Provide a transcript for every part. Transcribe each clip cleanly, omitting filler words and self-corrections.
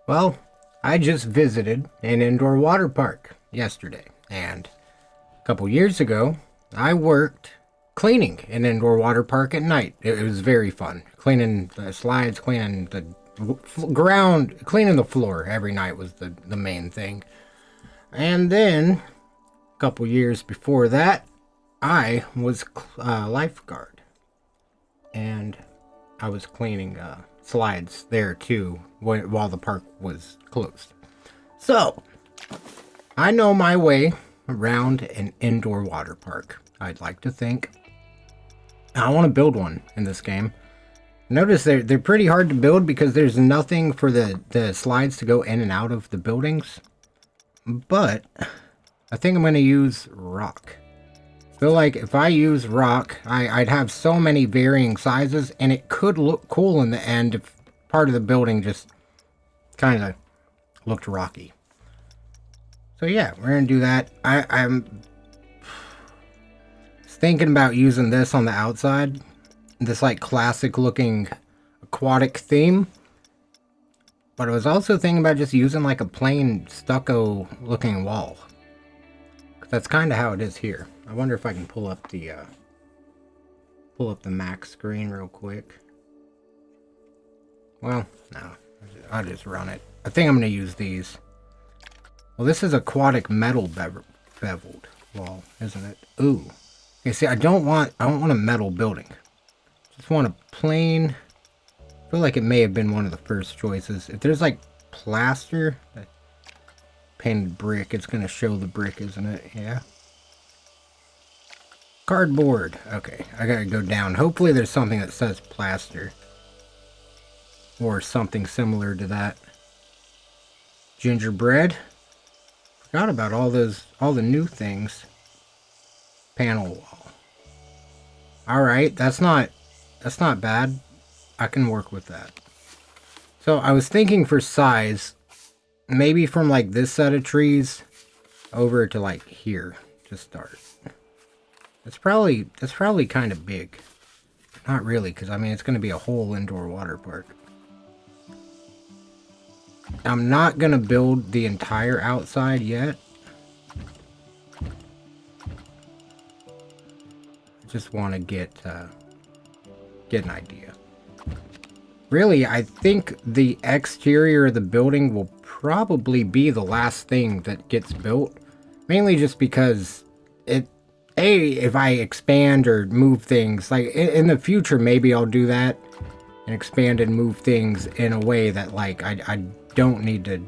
Well, I just visited an indoor water park yesterday, and a couple years ago, I worked cleaning an indoor water park at night. It was very fun. Cleaning the slides, cleaning the ground, cleaning the floor every night was the main thing. And then, a couple years before that, I was a lifeguard, and I was cleaning slides there too while the park was closed. So, I know my way around an indoor water park. I'd like to think. I want to build one in this game. Notice they're pretty hard to build because there's nothing for the slides to go in and out of the buildings. But I think I'm going to use rock. Feel like if I use rock, I'd have so many varying sizes, and it could look cool in the end if part of the building just kind of looked rocky. So yeah, we're going to do that. I'm thinking about using this on the outside. This like classic looking aquatic theme. But I was also thinking about just using like a plain stucco looking wall. That's kind of how it is here. I wonder if I can pull up the max screen real quick. Well, no, I'll just run it. I think I'm going to use these. Well, this is aquatic metal beveled wall, isn't it? Ooh. Okay, see, I don't want a metal building. Just want a plain. I feel like it may have been one of the first choices. If there's like plaster, painted brick, it's going to show the brick, isn't it? Yeah. Cardboard. Okay, I gotta go down. Hopefully there's something that says plaster. Or something similar to that. Gingerbread. Forgot about all the new things. Panel wall. Alright, that's not bad. I can work with that. So I was thinking for size, maybe from like this set of trees over to like here to start. That's probably kind of big. Not really, because I mean it's going to be a whole indoor water park. I'm not going to build the entire outside yet. I just want to get an idea. Really, I think the exterior of the building will probably be the last thing that gets built. Mainly just because if I expand or move things, like in the future, maybe I'll do that and expand and move things in a way that like I don't need to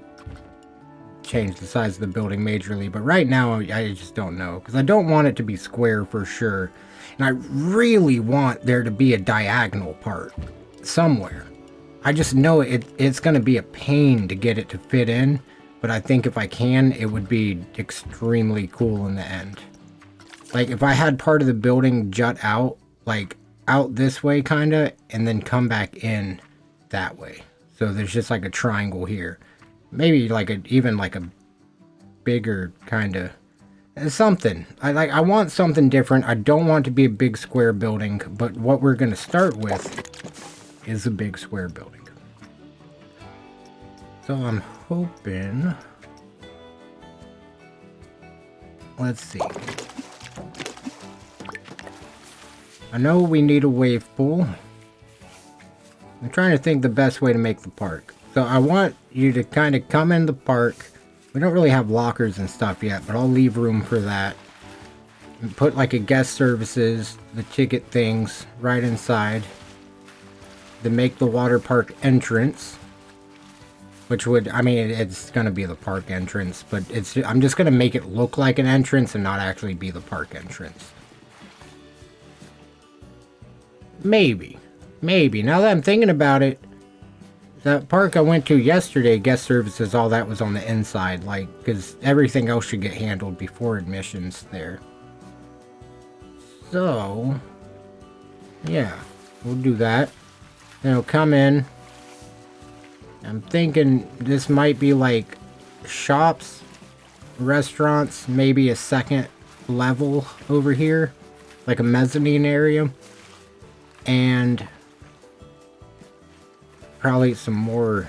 change the size of the building majorly. But right now, I just don't know, because I don't want it to be square for sure. And I really want there to be a diagonal part somewhere. I just know it's going to be a pain to get it to fit in. But I think if I can, it would be extremely cool in the end. Like, if I had part of the building jut out, like, out this way, kind of, and then come back in that way. So there's just, like, a triangle here. Maybe, like, even, like, a bigger kind of something. I want something different. I don't want it to be a big square building, but what we're going to start with is a big square building. So I'm hoping... Let's see. I know we need a wave pool. I'm trying to think the best way to make the park. So I want you to kind of come in the park. We don't really have lockers and stuff yet, but I'll leave room for that. And put like a guest services, the ticket things right inside. Then make the water park entrance. Which would, I mean, it's going to be the park entrance, but I'm just going to make it look like an entrance and not actually be the park entrance. Maybe. Now that I'm thinking about it, that park I went to yesterday, guest services, all that was on the inside, like, because everything else should get handled before admissions there. So, yeah, we'll do that. Then it'll come in. I'm thinking this might be like shops, restaurants, maybe a second level over here, like a mezzanine area, and probably some more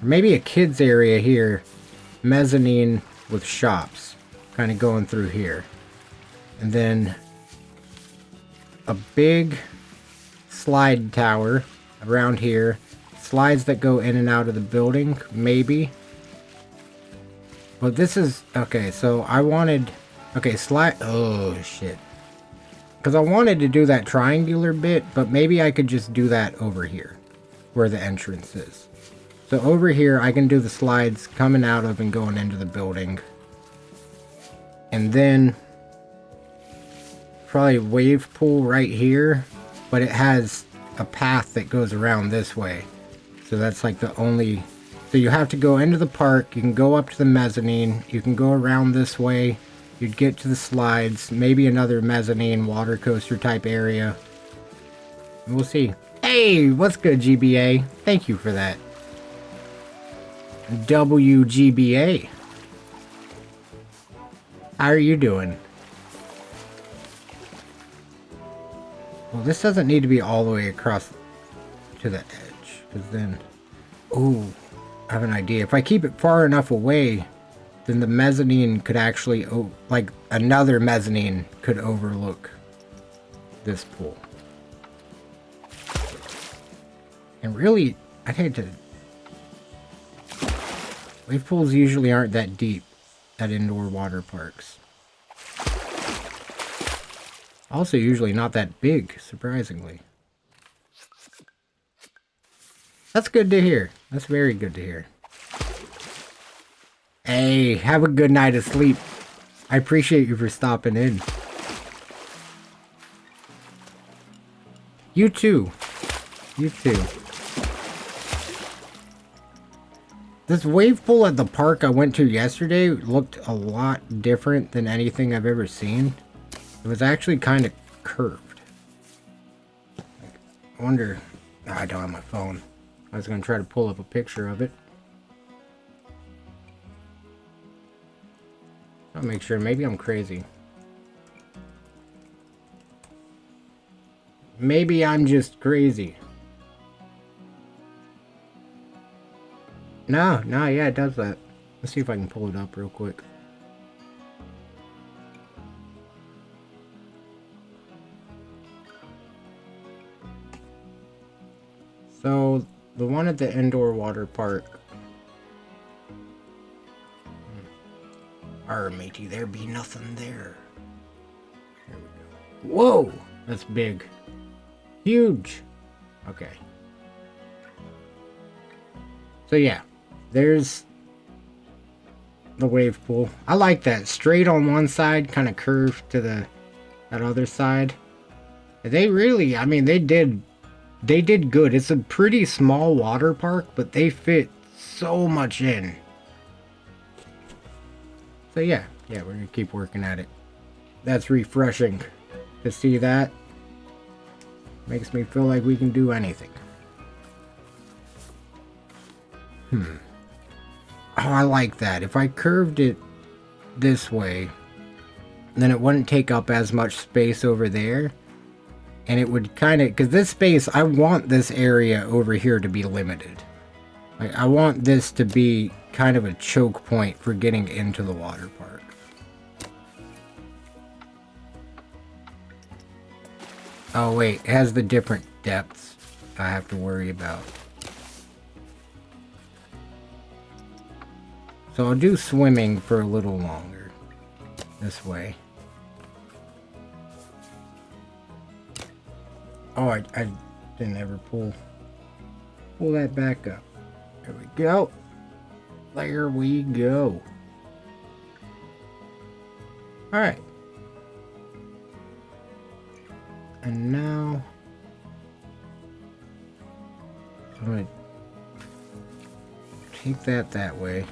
Maybe a kids area here. Mezzanine with shops kind of going through here. And then a big slide tower around here. Slides that go in and out of the building, maybe. Well, this is... Okay, so I wanted... Okay, slide... Oh, shit. Because I wanted to do that triangular bit, but maybe I could just do that over here, where the entrance is. So over here, I can do the slides coming out of and going into the building. And then... Probably wave pool right here, but it has a path that goes around this way. So that's like the only... So you have to go into the park, you can go up to the mezzanine, you can go around this way, you'd get to the slides, maybe another mezzanine water coaster type area. We'll see. Hey, what's good, GBA? Thank you for that. WGBA. How are you doing? Well, this doesn't need to be all the way across to the edge, because then... Ooh, I have an idea. If I keep it far enough away, then the mezzanine could actually... like, another mezzanine could overlook this pool. And really, I'd hate to... Wave pools usually aren't that deep at indoor water parks. Also usually not that big, surprisingly. That's good to hear. That's very good to hear. Hey, have a good night of sleep. I appreciate you for stopping in. You too. You too. This wave pool at the park I went to yesterday looked a lot different than anything I've ever seen. It was actually kind of curved. I wonder... Oh, I don't have my phone. I was going to try to pull up a picture of it. I'll make sure. Maybe I'm crazy. Maybe I'm just crazy. No, yeah, it does that. Let's see if I can pull it up real quick. So, the one at the indoor water park. Arr, matey, there be nothing there. There we go. Whoa! That's big. Huge! Okay. So yeah, there's the wave pool. I like that. Straight on one side, kind of curved to that other side. They really, I mean, they did good. It's a pretty small water park, but they fit so much in. So yeah, we're gonna keep working at it. That's refreshing to see that. Makes me feel like we can do anything. Oh, I like that. If I curved it this way, then it wouldn't take up as much space over there. And it would kind of... Because this space, I want this area over here to be limited. Like, I want this to be kind of a choke point for getting into the water park. Oh, wait. It has the different depths I have to worry about. So I'll do swimming for a little longer. This way. Oh, I didn't ever pull that back up. There we go. There we go. Alright. And now I'm going to take that way.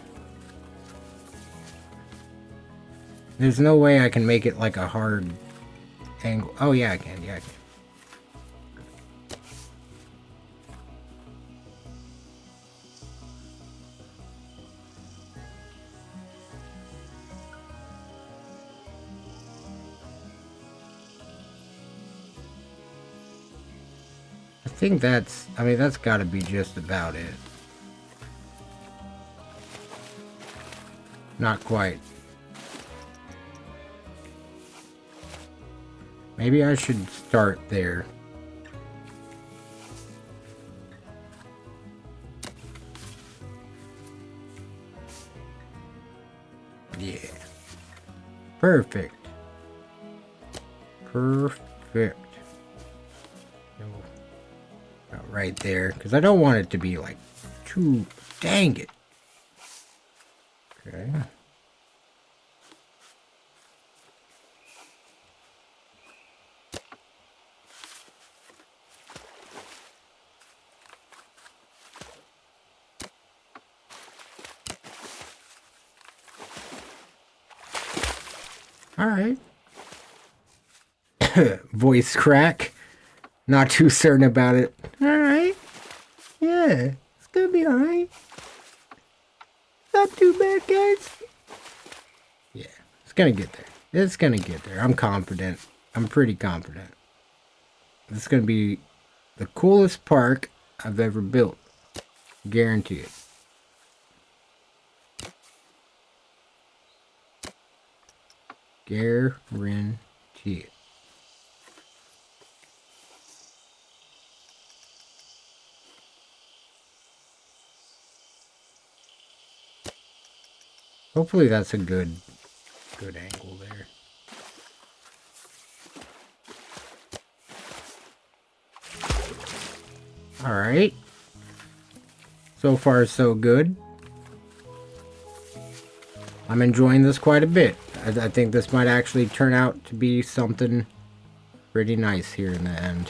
There's no way I can make it like a hard angle. Oh yeah, I can. Yeah, I can. I think that's, I mean, that's got to be just about it. Not quite. Maybe I should start there. Yeah. Perfect. Perfect. Right there, because I don't want it to be like too... Dang it. Okay. All right. Voice crack. Not too certain about it. All right. Yeah, it's gonna be all right. Not too bad, guys. Yeah, it's gonna get there. It's gonna get there. I'm confident. I'm pretty confident. It's gonna be the coolest park I've ever built. Guarantee it. Guarantee it. Hopefully that's a good angle there. All right. So far, so good. I'm enjoying this quite a bit. I think this might actually turn out to be something pretty nice here in the end.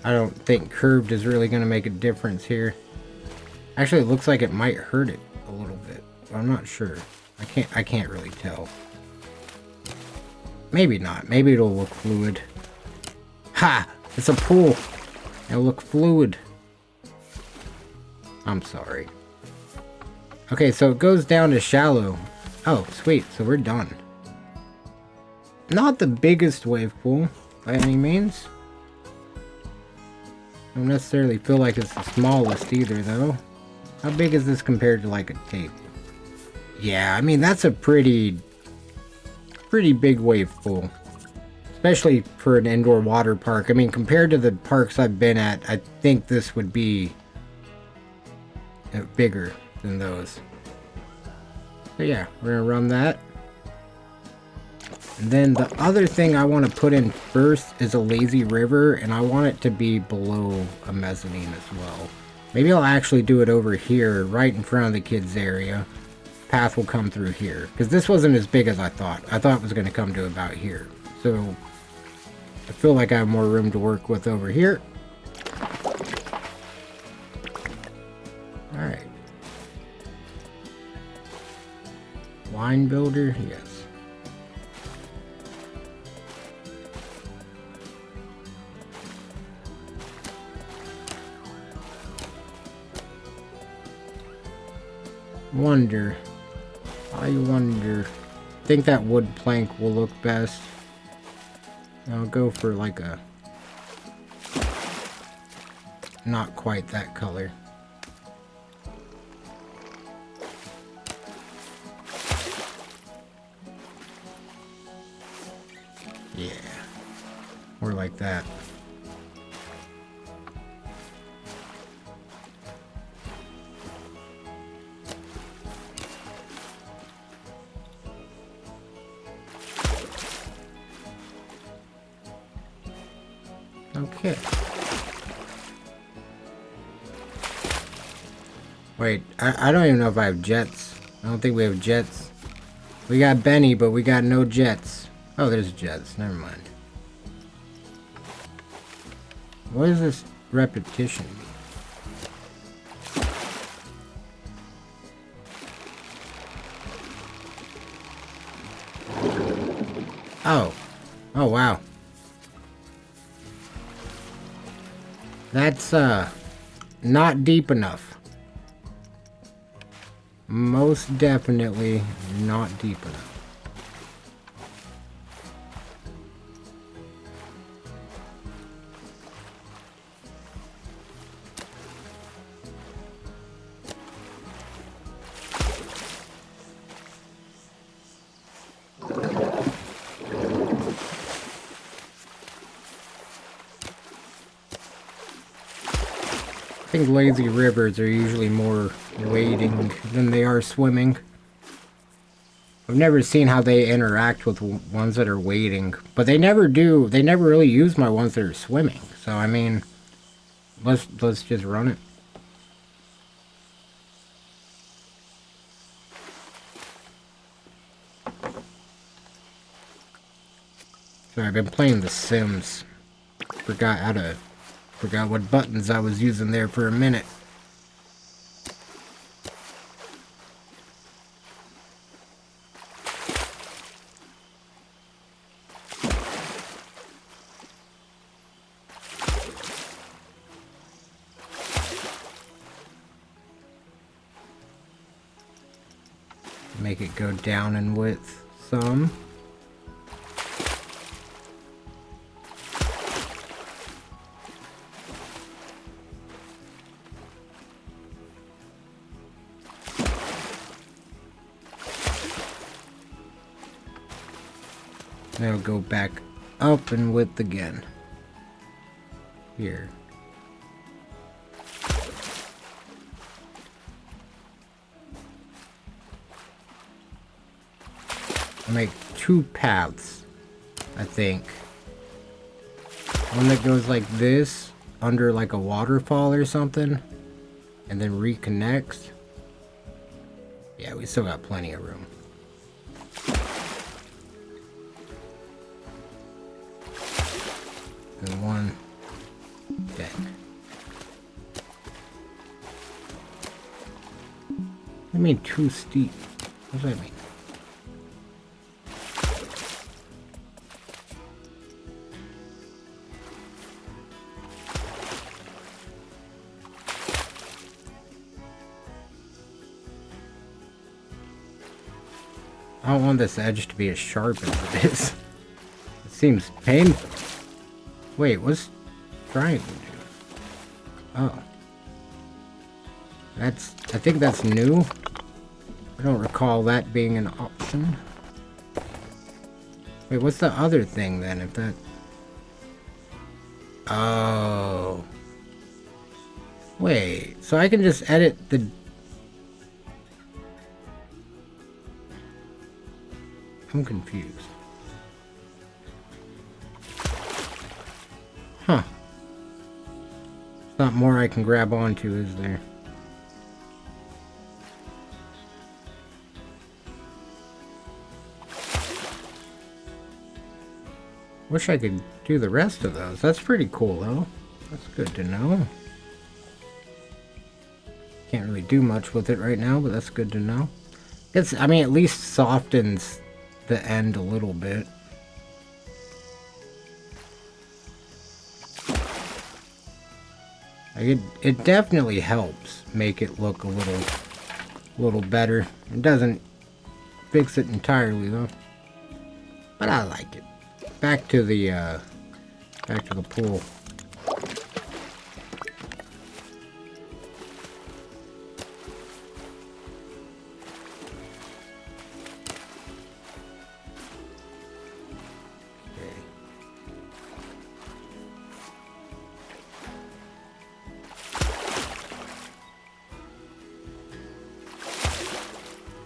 I don't think curved is really going to make a difference here. Actually, it looks like it might hurt it a little bit. But I'm not sure. I can't really tell. Maybe not. Maybe it'll look fluid. Ha! It's a pool. It'll look fluid. I'm sorry. Okay, so it goes down to shallow. Oh, sweet. So we're done. Not the biggest wave pool by any means. Don't necessarily feel like it's the smallest either, though. How big is this compared to like a tape? Yeah, I mean, that's a pretty big wave pool. Especially for an indoor water park. I mean, compared to the parks I've been at, I think this would be bigger than those. So yeah, we're gonna run that. And then the other thing I want to put in first is a lazy river, and I want it to be below a mezzanine as well. Maybe I'll actually do it over here, right in front of the kids area. Path will come through here, because this wasn't as big as I thought. I thought it was going to come to about here. So I feel like I have more room to work with over here. Alright. Line builder, yes. I wonder. I think that wood plank will look best. I'll go for like a... not quite that color. Yeah. Or like that. Okay. Wait, I don't even know if I have jets. I don't think we have jets. We got Benny, but we got no jets. Oh, there's jets. Never mind. What is this repetition? Oh. Oh, wow. That's, not deep enough. Most definitely not deep enough. I think lazy rivers are usually more wading than they are swimming. I've never seen how they interact with ones that are wading, but they never do. They never really use my ones that are swimming. So I mean, let's just run it. So I've been playing The Sims. Forgot what buttons I was using there for a minute. Make it go down in width some. Now go back up in width again. Here. Make two paths, I think. One that goes like this, under like a waterfall or something, and then reconnects. Yeah, we still got plenty of room. And one deck. I mean too steep. What does that mean? I don't want this edge to be as sharp as it is. It seems painful. Wait, what's triangle do? Oh. I think that's new. I don't recall that being an option. Wait, what's the other thing then? If that... Oh. Wait, so I can just edit the... I'm confused. Huh. There's not more I can grab onto, is there? Wish I could do the rest of those. That's pretty cool, though. That's good to know. Can't really do much with it right now, but that's good to know. I mean, at least softens the end a little bit. Like it definitely helps make it look a little better. It doesn't fix it entirely though, but I like it. Back to the pool.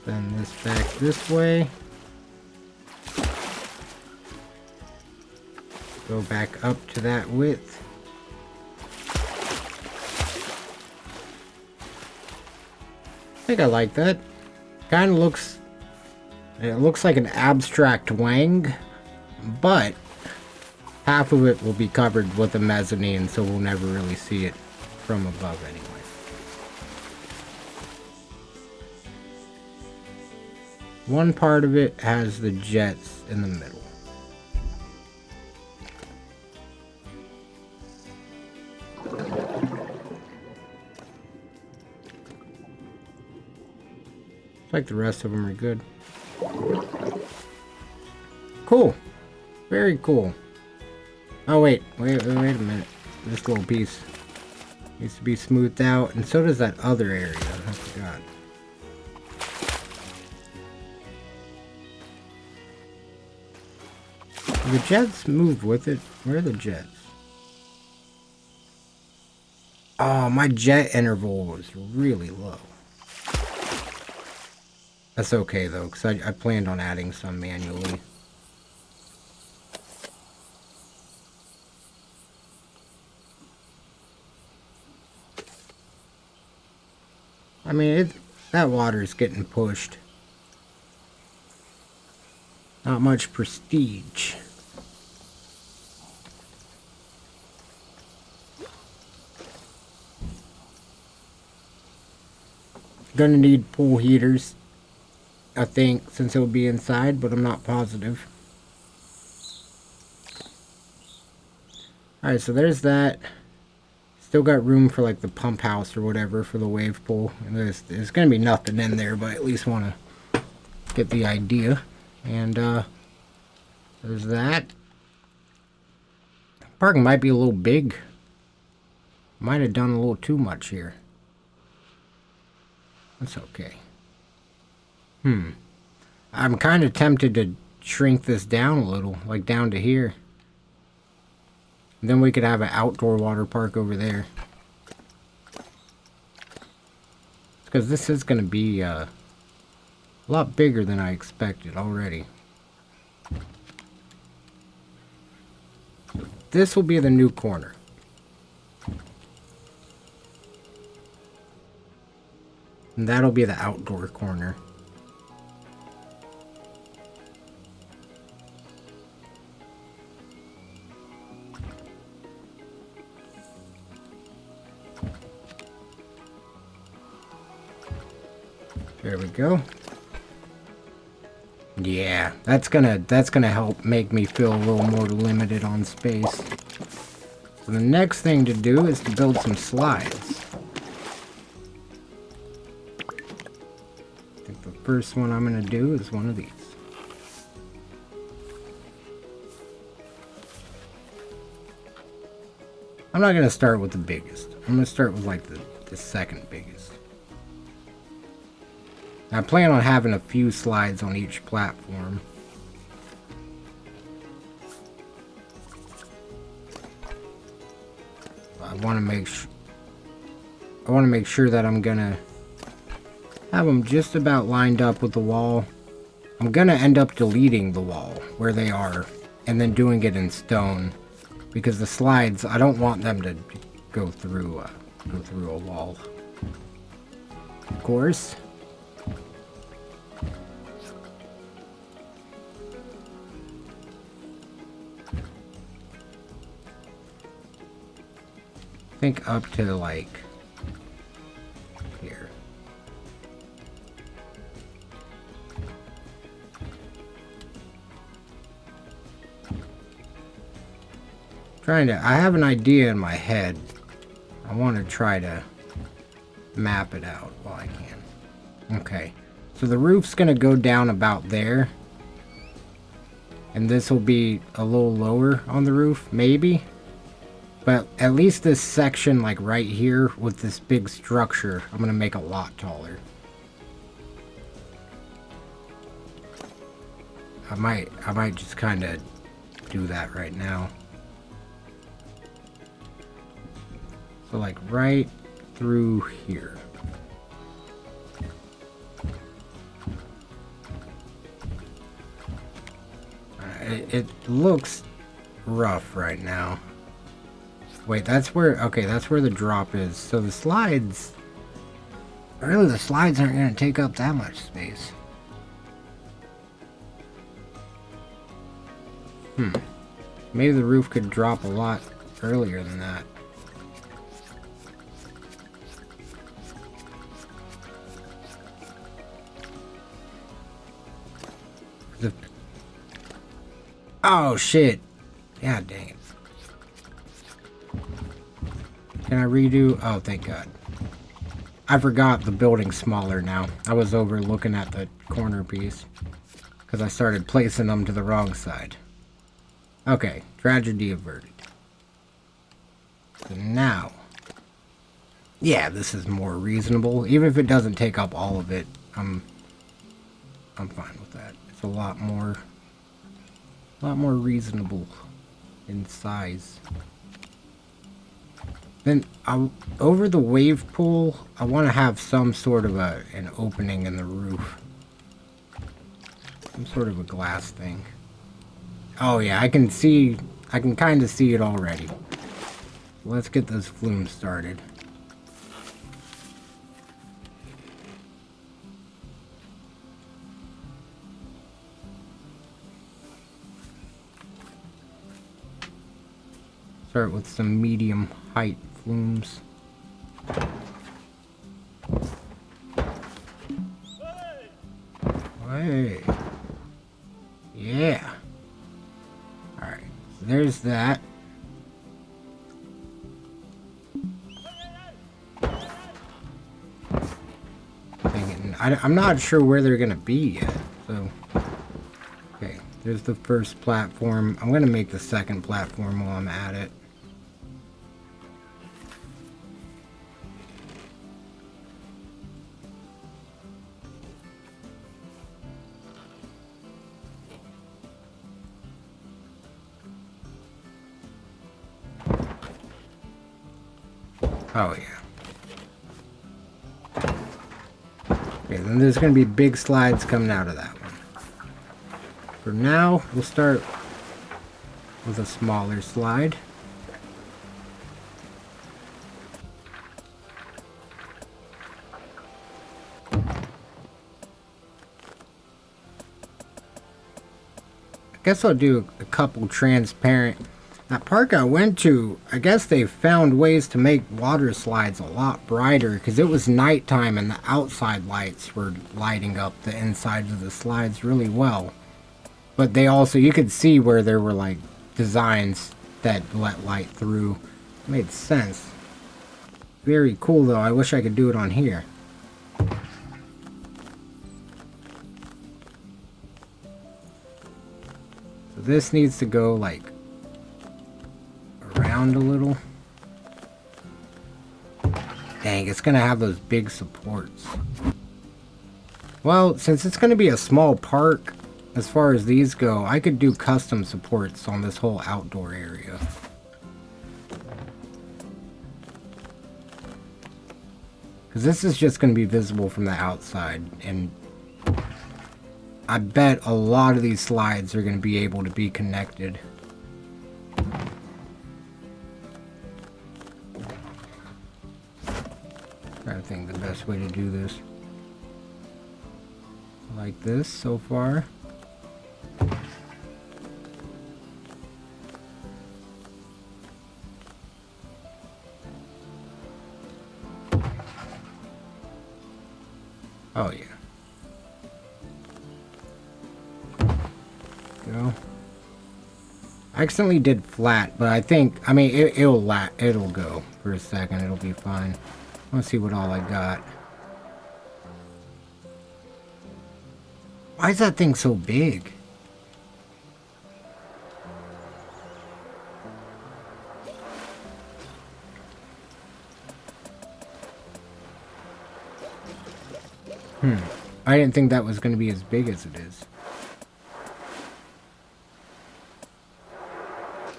Send this back this way. Go back up to that width. I think I like that. Kind of looks... It looks like an abstract wang, but half of it will be covered with a mezzanine, so we'll never really see it from above anyway. One part of it has the jets in the middle. Looks like the rest of them are good. Cool. Very cool. Oh, wait a minute. This little piece needs to be smoothed out, and so does that other area. I forgot. The jets move with it. Where are the jets? Oh, my jet interval was really low. That's okay though, because I planned on adding some manually. I mean, that water's getting pushed. Not much prestige. Gonna need pool heaters, I think, since it'll be inside, but I'm not positive. Alright, so there's that. Still got room for like the pump house or whatever for the wave pool. And there's gonna be nothing in there, but I at least want to get the idea. And there's that. Parking might be a little big. Might have done a little too much here. That's okay. I'm kind of tempted to shrink this down a little, like down to here. And then we could have an outdoor water park over there. Because this is going to be a lot bigger than I expected already. This will be the new corner. And that'll be the outdoor corner. There we go. Yeah, that's gonna help make me feel a little more limited on space. So the next thing to do is to build some slides. I think the first one I'm gonna do is one of these. I'm not gonna start with the biggest. I'm gonna start with like the second biggest. I plan on having a few slides on each platform. I want to make sure that I'm gonna have them just about lined up with the wall. I'm gonna end up deleting the wall where they are and then doing it in stone, because the slides, I don't want them to go through a wall. Of course. I think up to like here. I have an idea in my head. I want to try to map it out while I can. Okay, so the roof's gonna go down about there, and this will be a little lower on the roof, maybe. But at least this section, like right here, with this big structure, I'm gonna make a lot taller. I might just kind of do that right now. So like right through here. It looks rough right now. Wait, that's where the drop is. So the slides, really the slides aren't going to take up that much space. Maybe the roof could drop a lot earlier than that. Oh shit. God dang it. Can I redo? Oh, thank God. I forgot the building's smaller now. I was over looking at the corner piece because I started placing them to the wrong side. Okay, tragedy averted. So now, yeah, this is more reasonable. Even if it doesn't take up all of it, I'm fine with that. It's a lot more reasonable in size. Then over the wave pool, I want to have some sort of an opening in the roof. Some sort of a glass thing. Oh yeah, I can kind of see it already. Let's get this flume started. Start with some medium height flumes. Hey. Yeah. Alright, so there's that. I'm not sure where they're gonna be yet, so... Okay, there's the first platform. I'm gonna make the second platform while I'm at it. Oh, yeah. Okay, then there's going to be big slides coming out of that one. For now, we'll start with a smaller slide. I guess I'll do a couple transparent. That park I went to, I guess they found ways to make water slides a lot brighter because it was nighttime and the outside lights were lighting up the insides of the slides really well. But they also, you could see where there were like designs that let light through. It made sense. Very cool though. I wish I could do it on here. So this needs to go like around a little. Dang, it's gonna have those big supports. Well, since it's gonna be a small park as far as these go, I could do custom supports on this whole outdoor area. Because this is just gonna be visible from the outside, and I bet a lot of these slides are gonna be able to be connected. I think the best way to do this. Like this so far. Oh yeah. Go. I accidentally did flat, but I mean it'll go for a second. It'll be fine. Let's see what all I got. Why is that thing so big? I didn't think that was going to be as big as it is.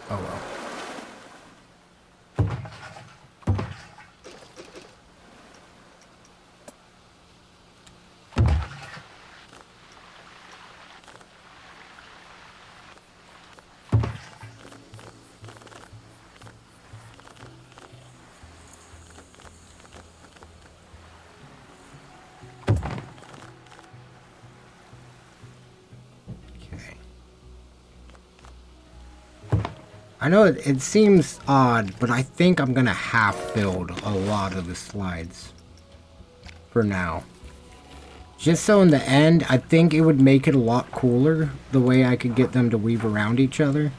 Oh well. I know it seems odd, but I think I'm gonna half build a lot of the slides for now. Just so in the end, I think it would make it a lot cooler the way I could get them to weave around each other.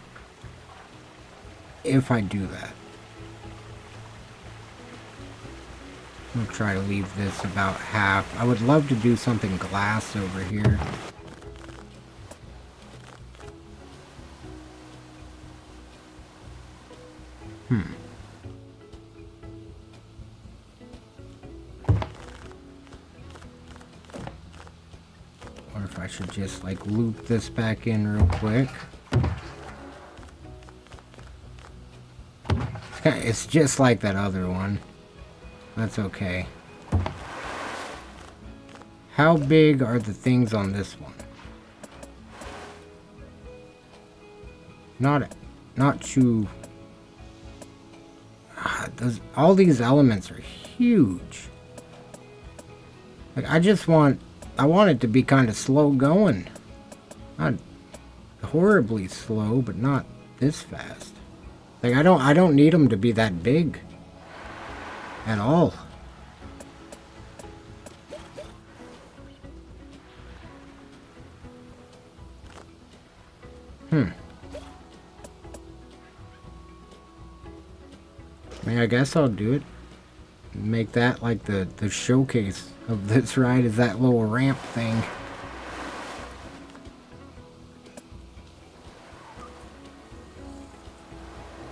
If I do that. I'll try to leave this about half. I would love to do something glass over here. Or if I should just like loop this back in real quick. It's just like that other one. That's okay. How big are the things on this one? Not too... all these elements are huge. Like, I want it to be kind of slow going. Not horribly slow, but not this fast. Like, I don't need them to be that big. At all. I mean, I guess I'll do it. Make that like the showcase of this ride, is that little ramp thing.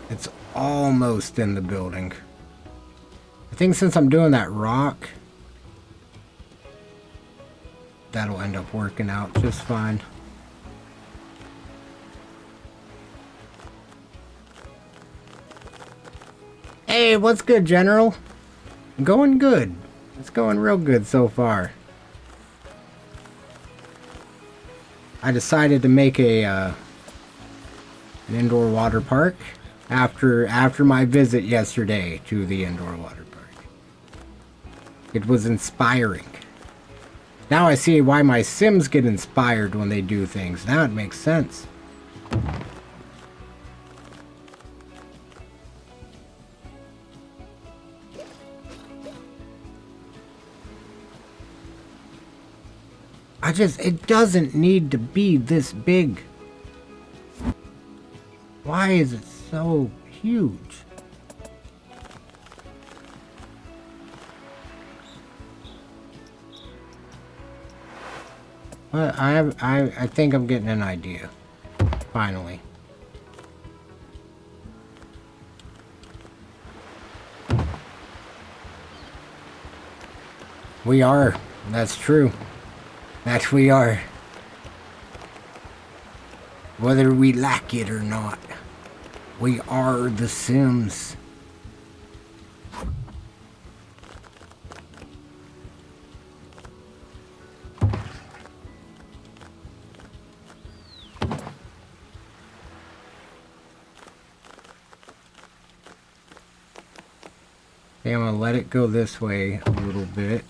It's almost in the building. I think since I'm doing that rock, that'll end up working out just fine. Hey, what's good, General? Going good. It's going real good so far. I decided to make an indoor water park after my visit yesterday to the indoor water park. It was inspiring. Now I see why my Sims get inspired when they do things. Now it makes sense. It doesn't need to be this big. Why is it so huge? Well, I think I'm getting an idea. Finally. We are. That's true. That we are. Whether we like it or not, we are the Sims. Okay, I'm gonna let it go this way a little bit.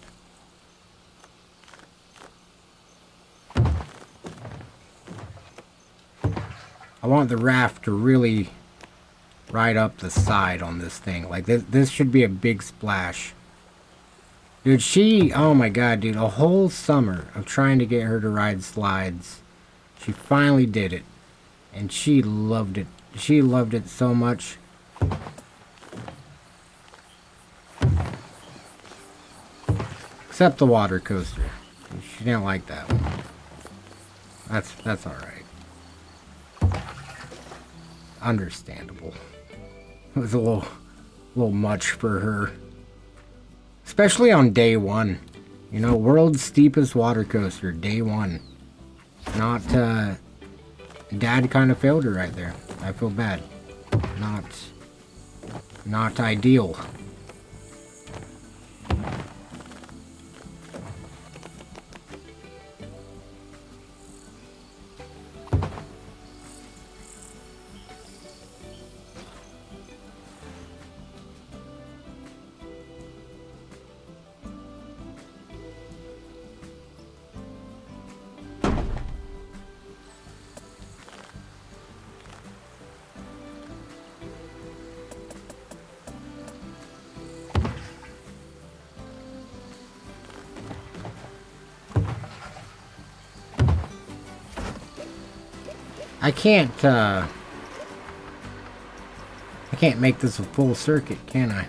I want the raft to really ride up the side on this thing. Like, this should be a big splash. Dude, oh my god, dude, a whole summer of trying to get her to ride slides. She finally did it. And she loved it. She loved it so much. Except the water coaster. She didn't like that one. That's alright. Understandable. It was a little much for her. Especially on day one. You know, world's steepest water coaster, day one. Not, Dad kind of failed her right there. I feel bad. Not ideal. I can't make this a full circuit, can I?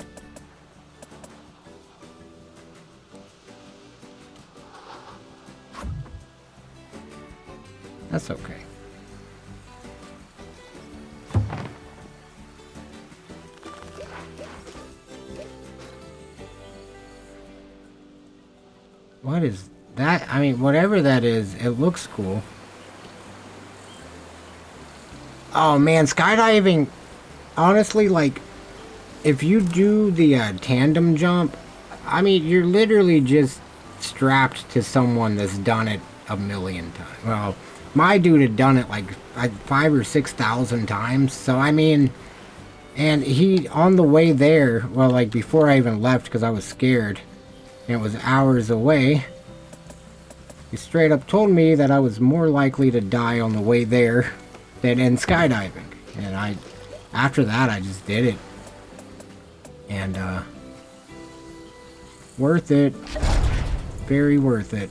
That's okay. What is that? I mean, whatever that is, it looks cool. Oh man, skydiving, honestly, like, if you do the tandem jump, I mean, you're literally just strapped to someone that's done it a million times. Well, my dude had done it like 5 or 6,000 times. So, I mean, and he, on the way there, well, like before I even left because I was scared, and it was hours away, he straight up told me that I was more likely to die on the way there than in skydiving. And after that, I just did it. And, worth it. Very worth it.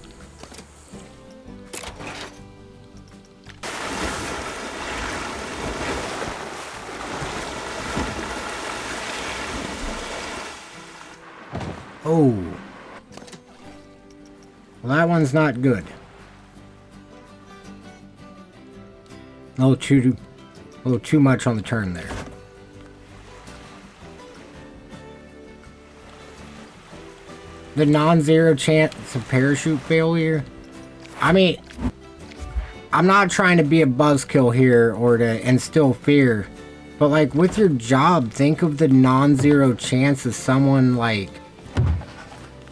Oh. Well, that one's not good. A little too much on the turn there. The non-zero chance of parachute failure. I mean, I'm not trying to be a buzzkill here or to instill fear, but like with your job, think of the non-zero chance of someone like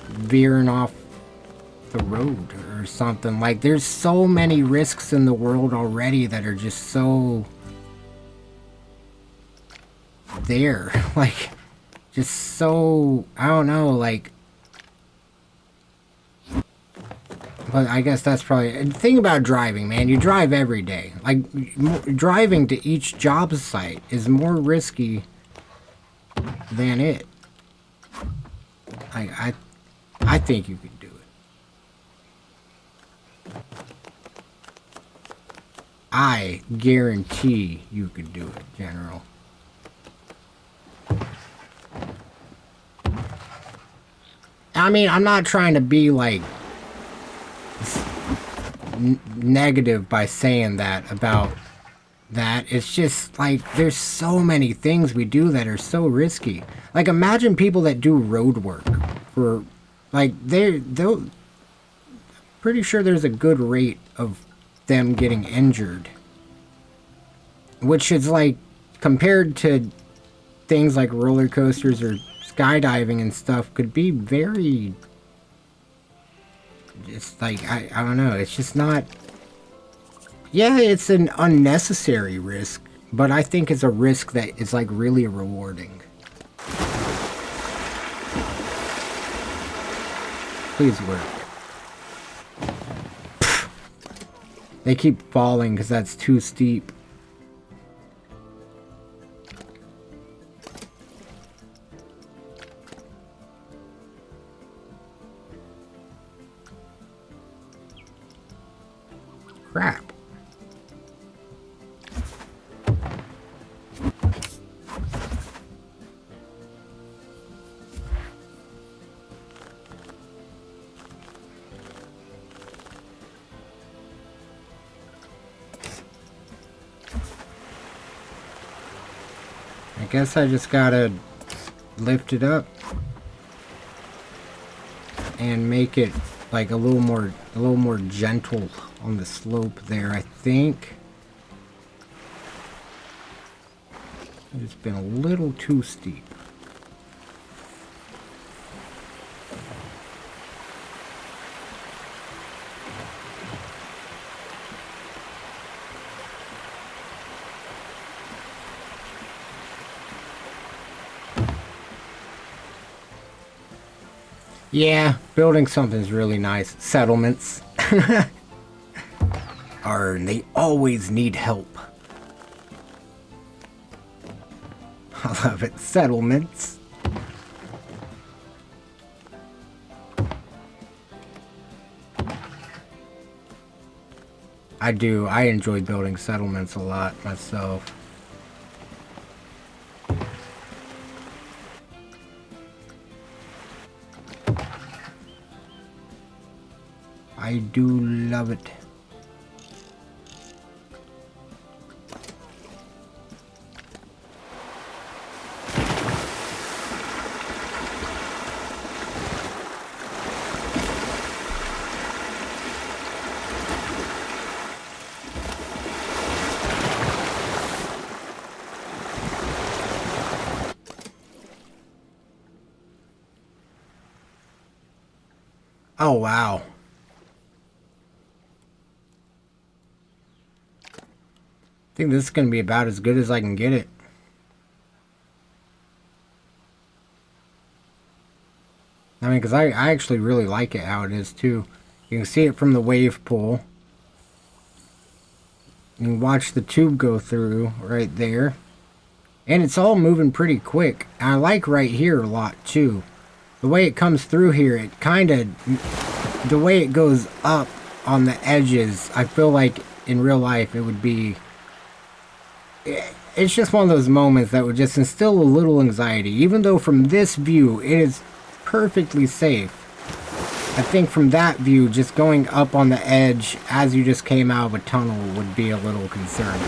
veering off the road or something. Like, there's so many risks in the world already that are just so there. Like, just so, I don't know, like, but I guess that's probably the thing about driving, man. You drive every day. Like, driving to each job site is more risky than it. I think you could do it. I guarantee you could do it, General. I mean, I'm not trying to be like negative by saying that about that. It's just like there's so many things we do that are so risky. Like, imagine people that do road work for, like, they're pretty sure there's a good rate of them getting injured, which is like compared to things like roller coasters or skydiving and stuff could be very, it's like, I don't know, it's just not, yeah, it's an unnecessary risk, but I think it's a risk that is like really rewarding. Please work. They keep falling because that's too steep. Crap. I guess I just gotta lift it up and make it like a little more gentle on the slope there, I think. It's been a little too steep. Yeah, building something's really nice. Settlements. They always need help. I love it. Settlements. I do. I enjoy building settlements a lot myself. I do love it. Oh, wow. I think this is going to be about as good as I can get it. I mean, because I actually really like it how it is, too. You can see it from the wave pool. You can watch the tube go through right there. And it's all moving pretty quick. And I like right here a lot, too. The way it comes through here, it kind of... The way it goes up on the edges, I feel like in real life it would be... It's just one of those moments that would just instill a little anxiety. Even though from this view, it is perfectly safe. I think from that view, just going up on the edge as you just came out of a tunnel would be a little concerning.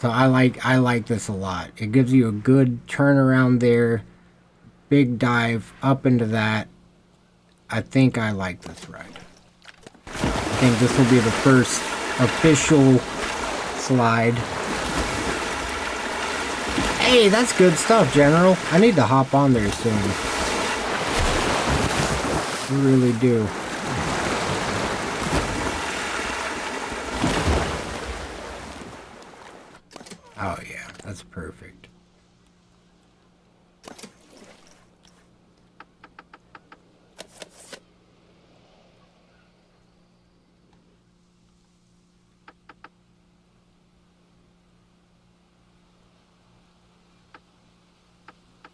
So I like this a lot. It gives you a good turnaround there. Big dive up into that. I think I like this ride. I think this will be the first official slide. Hey, that's good stuff, General. I need to hop on there soon. I really do. Oh yeah, that's perfect.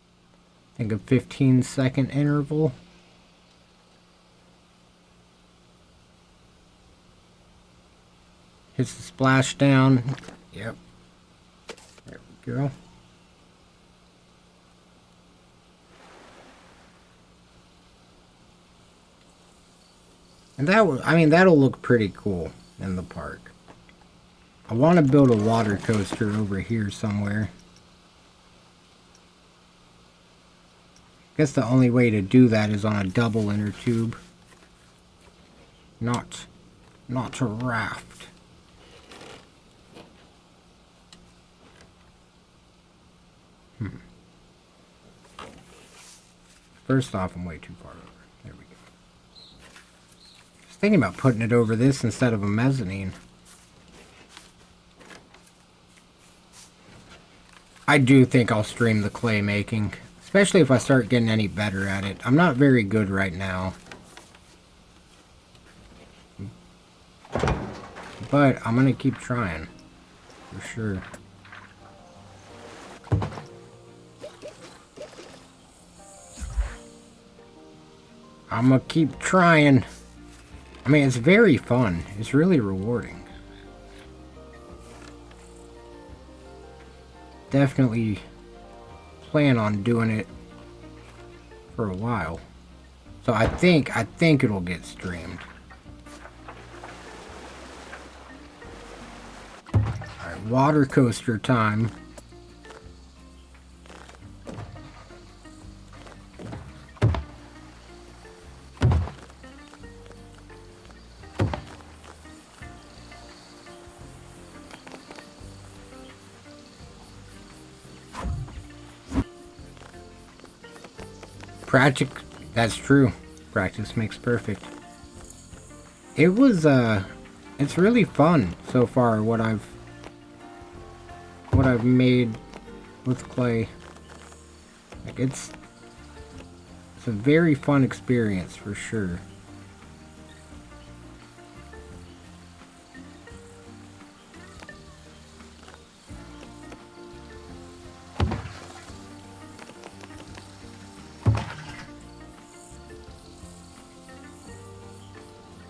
I think a 15-second interval. Hits the splashdown. Yep. There we go. And that will, I mean, that'll look pretty cool in the park. I want to build a water coaster over here somewhere. I guess the only way to do that is on a double inner tube. Not a raft. First off, I'm way too far over. There we go. I was thinking about putting it over this instead of a mezzanine. I do think I'll stream the clay making, especially if I start getting any better at it. I'm not very good right now. But I'm going to keep trying. For sure. I'm gonna keep trying. I mean, it's very fun. It's really rewarding. Definitely plan on doing it for a while. So I think it'll get streamed. Alright, water coaster time. That's true. Practice makes perfect. It was, it's really fun so far what I've made with clay. Like, it's a very fun experience for sure.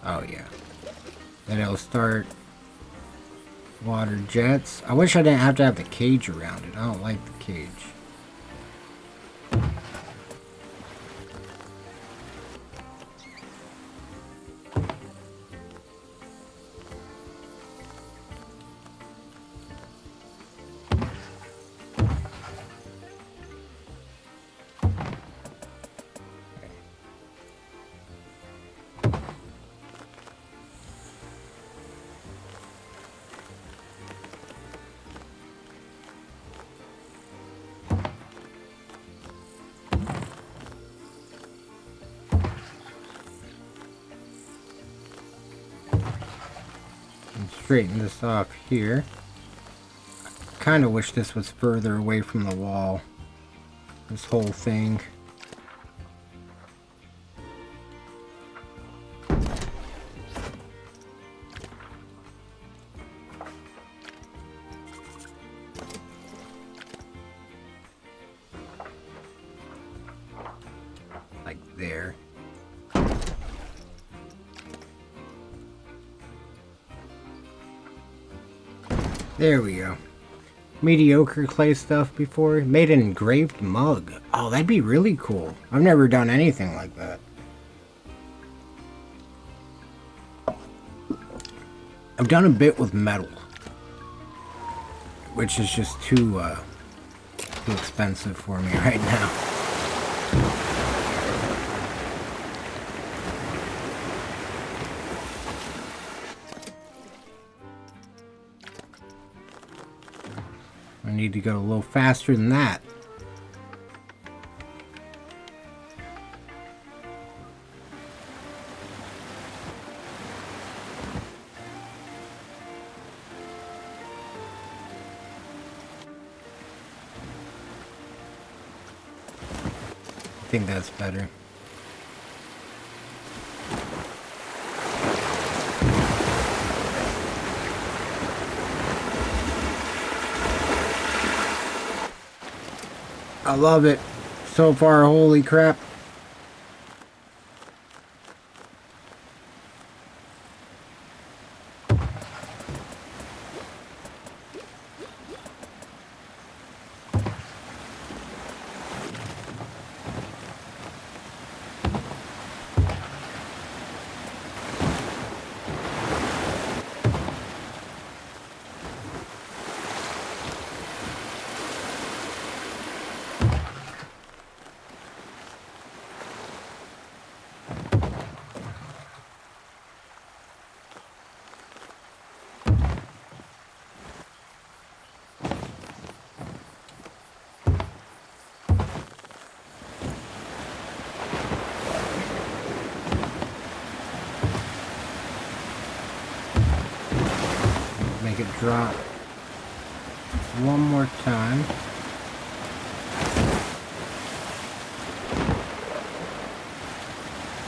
Oh yeah. Then it'll start water jets. I wish I didn't have to have the cage around it. I don't like the cage. straighten this off here. Kind of wish this was further away from the wall. This whole thing. Like there. There we go. Mediocre clay stuff before. Made an engraved mug. Oh, that'd be really cool. I've never done anything like that. I've done a bit with metal, which is just too expensive for me right now. I need to go a little faster than that. I think that's better. I love it so far, holy crap. Make it drop one more time.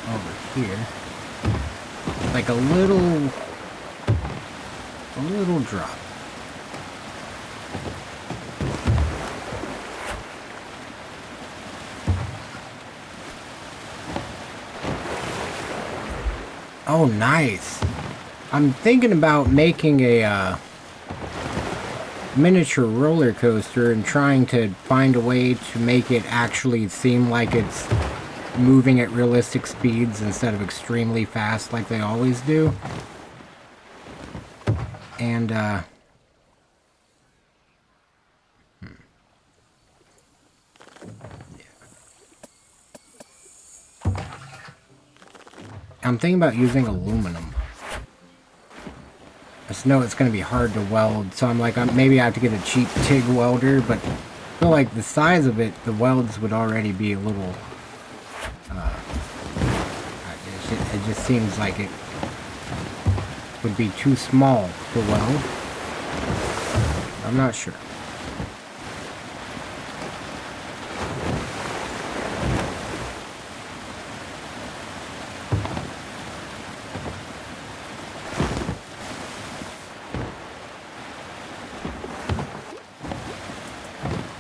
Over here. Like a little drop. Oh, nice. I'm thinking about making a miniature roller coaster and trying to find a way to make it actually seem like it's moving at realistic speeds instead of extremely fast like they always do. And I'm thinking about using aluminum. I just know it's going to be hard to weld, so I'm like, maybe I have to get a cheap TIG welder, but I feel like the size of it, the welds would already be a little, it just seems like it would be too small to weld. I'm not sure.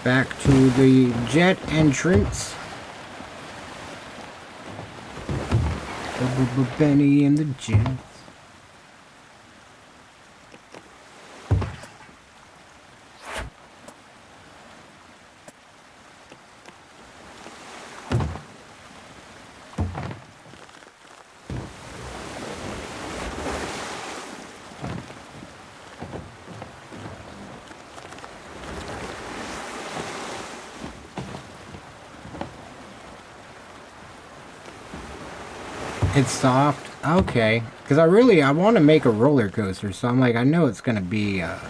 Back to the jet entrance. Benny and the Jets. It's soft? Okay. Because I want to make a roller coaster, so I'm like, I know it's going to be a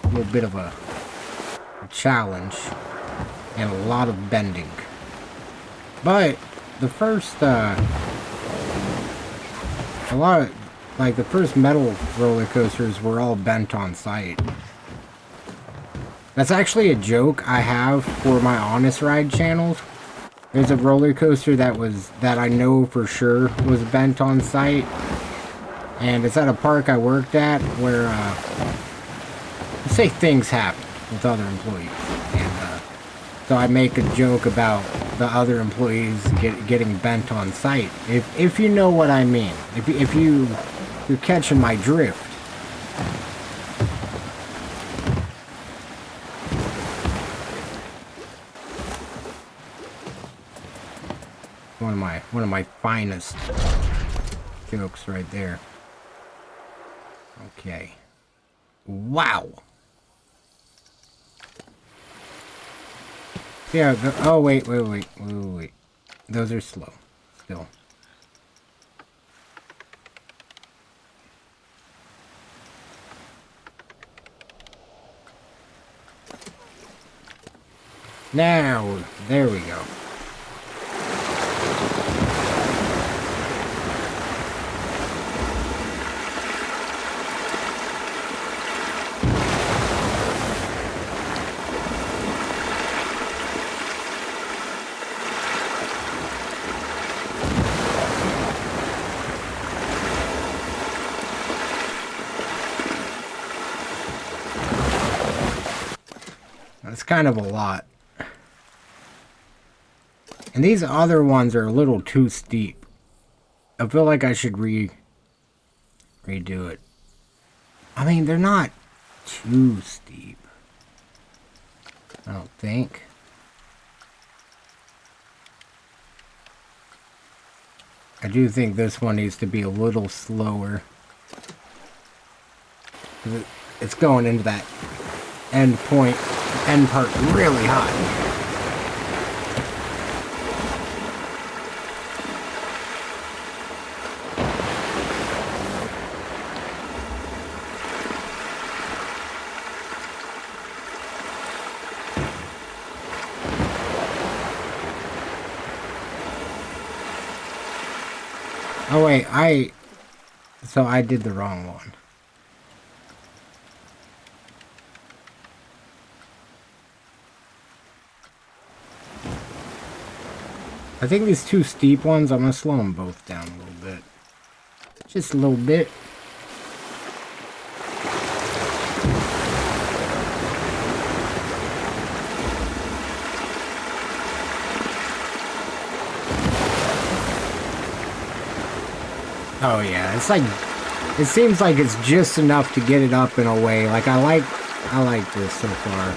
little bit of a challenge and a lot of bending. But the first, Like, the first metal roller coasters were all bent on site. That's actually a joke I have for my Honest Ride channels. There's a roller coaster that I know for sure was bent on site. And it's at a park I worked at where, let's say things happen with other employees. And, so I make a joke about the other employees getting bent on site. If you know what I mean. If you're catching my drift. One of my finest jokes right there. Okay. Wow. Yeah, oh wait. Those are slow. Still. Now, there we go. That's kind of a lot. And these other ones are a little too steep. I feel like I should redo it. I mean, they're not too steep. I don't think. I do think this one needs to be a little slower. It's going into that end part really hot. Oh wait, so I did the wrong one. I think these two steep ones, I'm gonna slow them both down a little bit. Just a little bit. Oh yeah, it's like, it seems like it's just enough to get it up in a way. Like I like this so far.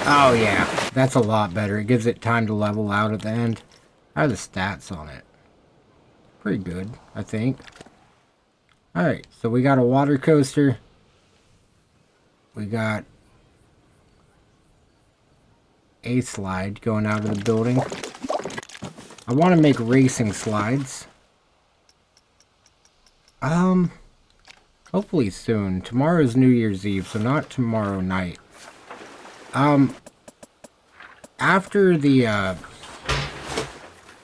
Oh yeah, that's a lot better. It gives it time to level out at the end. How are the stats on it? Pretty good, I think. Alright, so we got a water coaster. We got a slide going out of the building. I want to make racing slides. Hopefully soon. Tomorrow's New Year's Eve, so not tomorrow night. After the,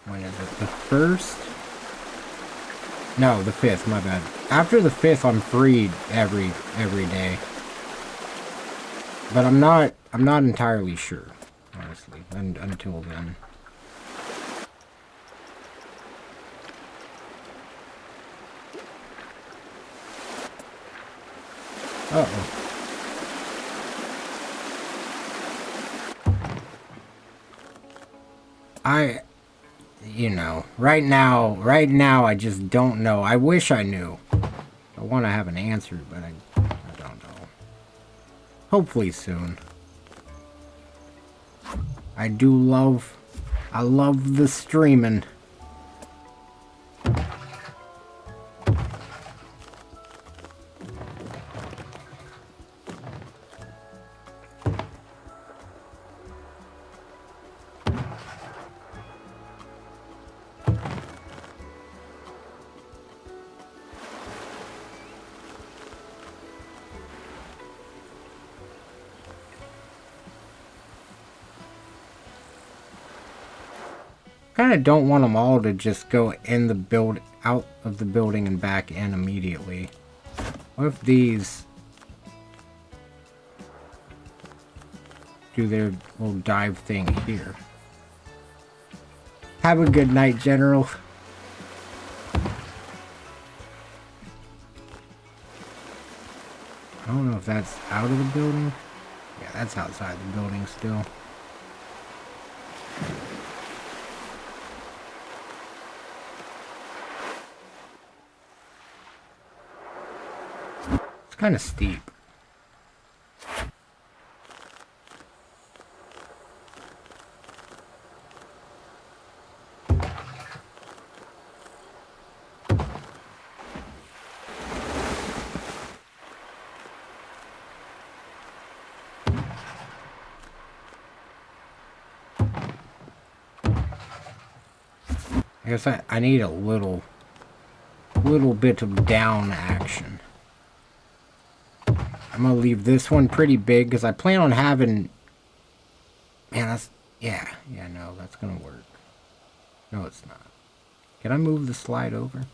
when is it? The 1st? No, the 5th, my bad. After the 5th, I'm free every day. But I'm not entirely sure, honestly, until then. Uh-oh. You know, right now, I just don't know. I wish I knew. I want to have an answer, but I don't know. Hopefully soon. I love the streaming. kind of don't want them all to just go in the build out of the building and back in immediately. What if these do their little dive thing here? Have a good night, General. I don't know if that's out of the building. Yeah, that's outside the building still. It's kind of steep. I guess I need a little bit of down action. I'm gonna leave this one pretty big because I plan on having. Man, that's yeah, no, that's gonna work. No, it's not. Can I move the slide over? If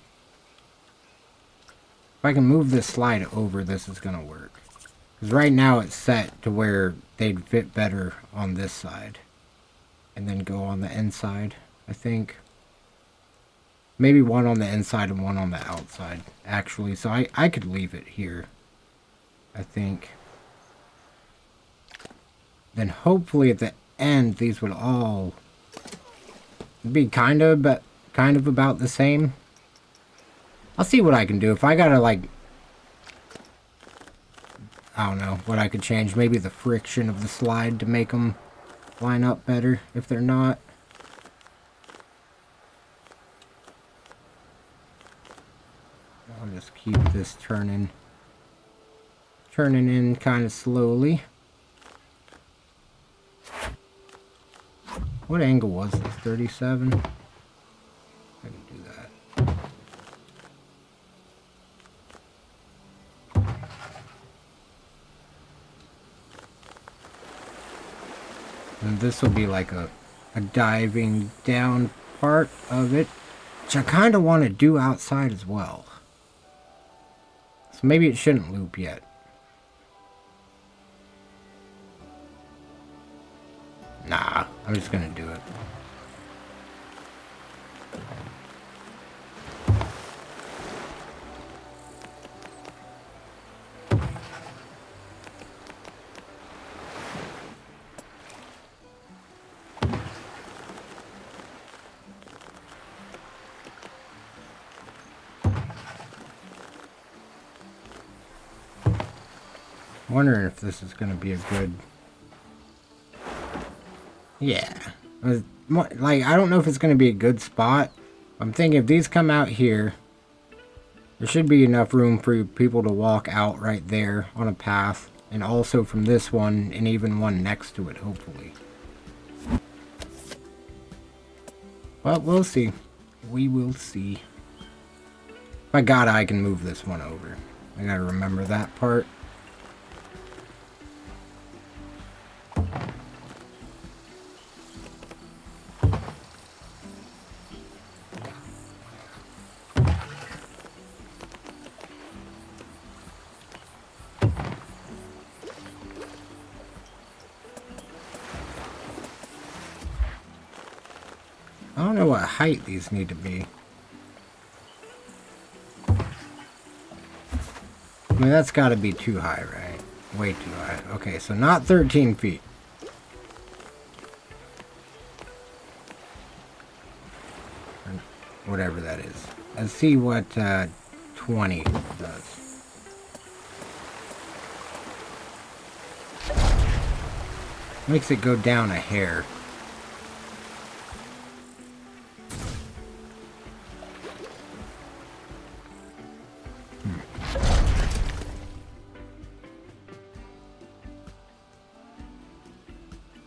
I can move this slide over, this is gonna work. Because right now it's set to where they'd fit better on this side, and then go on the inside. I think. Maybe one on the inside and one on the outside, actually. So I could leave it here, I think. Then hopefully at the end, these would all be kind of about the same. I'll see what I can do. If I gotta, like, I don't know what I could change. Maybe the friction of the slide to make them line up better if they're not. I'll just keep this turning in kind of slowly. What angle was this? 37? I can do that. And this will be like a diving down part of it, which I kind of want to do outside as well. So maybe it shouldn't loop yet. Nah, I'm just gonna do it. Wondering if this is going to be a good. Yeah, like I don't know if it's going to be a good spot. I'm thinking if these come out here, there should be enough room for people to walk out right there on a path, and also from this one and even one next to it, hopefully. Well, we'll see. We will see. By God, I can move this one over. I gotta remember that part. I don't know what height these need to be. I mean, that's got to be too high, right? Way too high. Okay, so not 13 feet. Or whatever that is. Let's see what 20 does. Makes it go down a hair.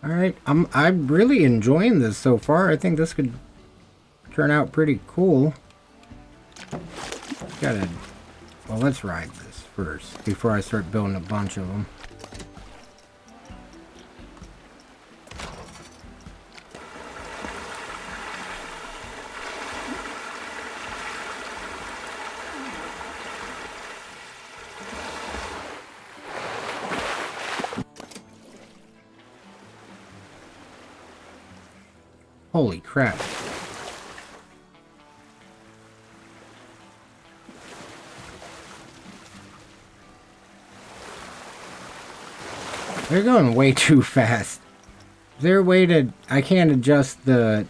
Alright, I'm really enjoying this so far. I think this could turn out pretty cool. Well, let's ride this first before I start building a bunch of them. Holy crap. They're going way too fast. Is there a way to... I can't adjust the...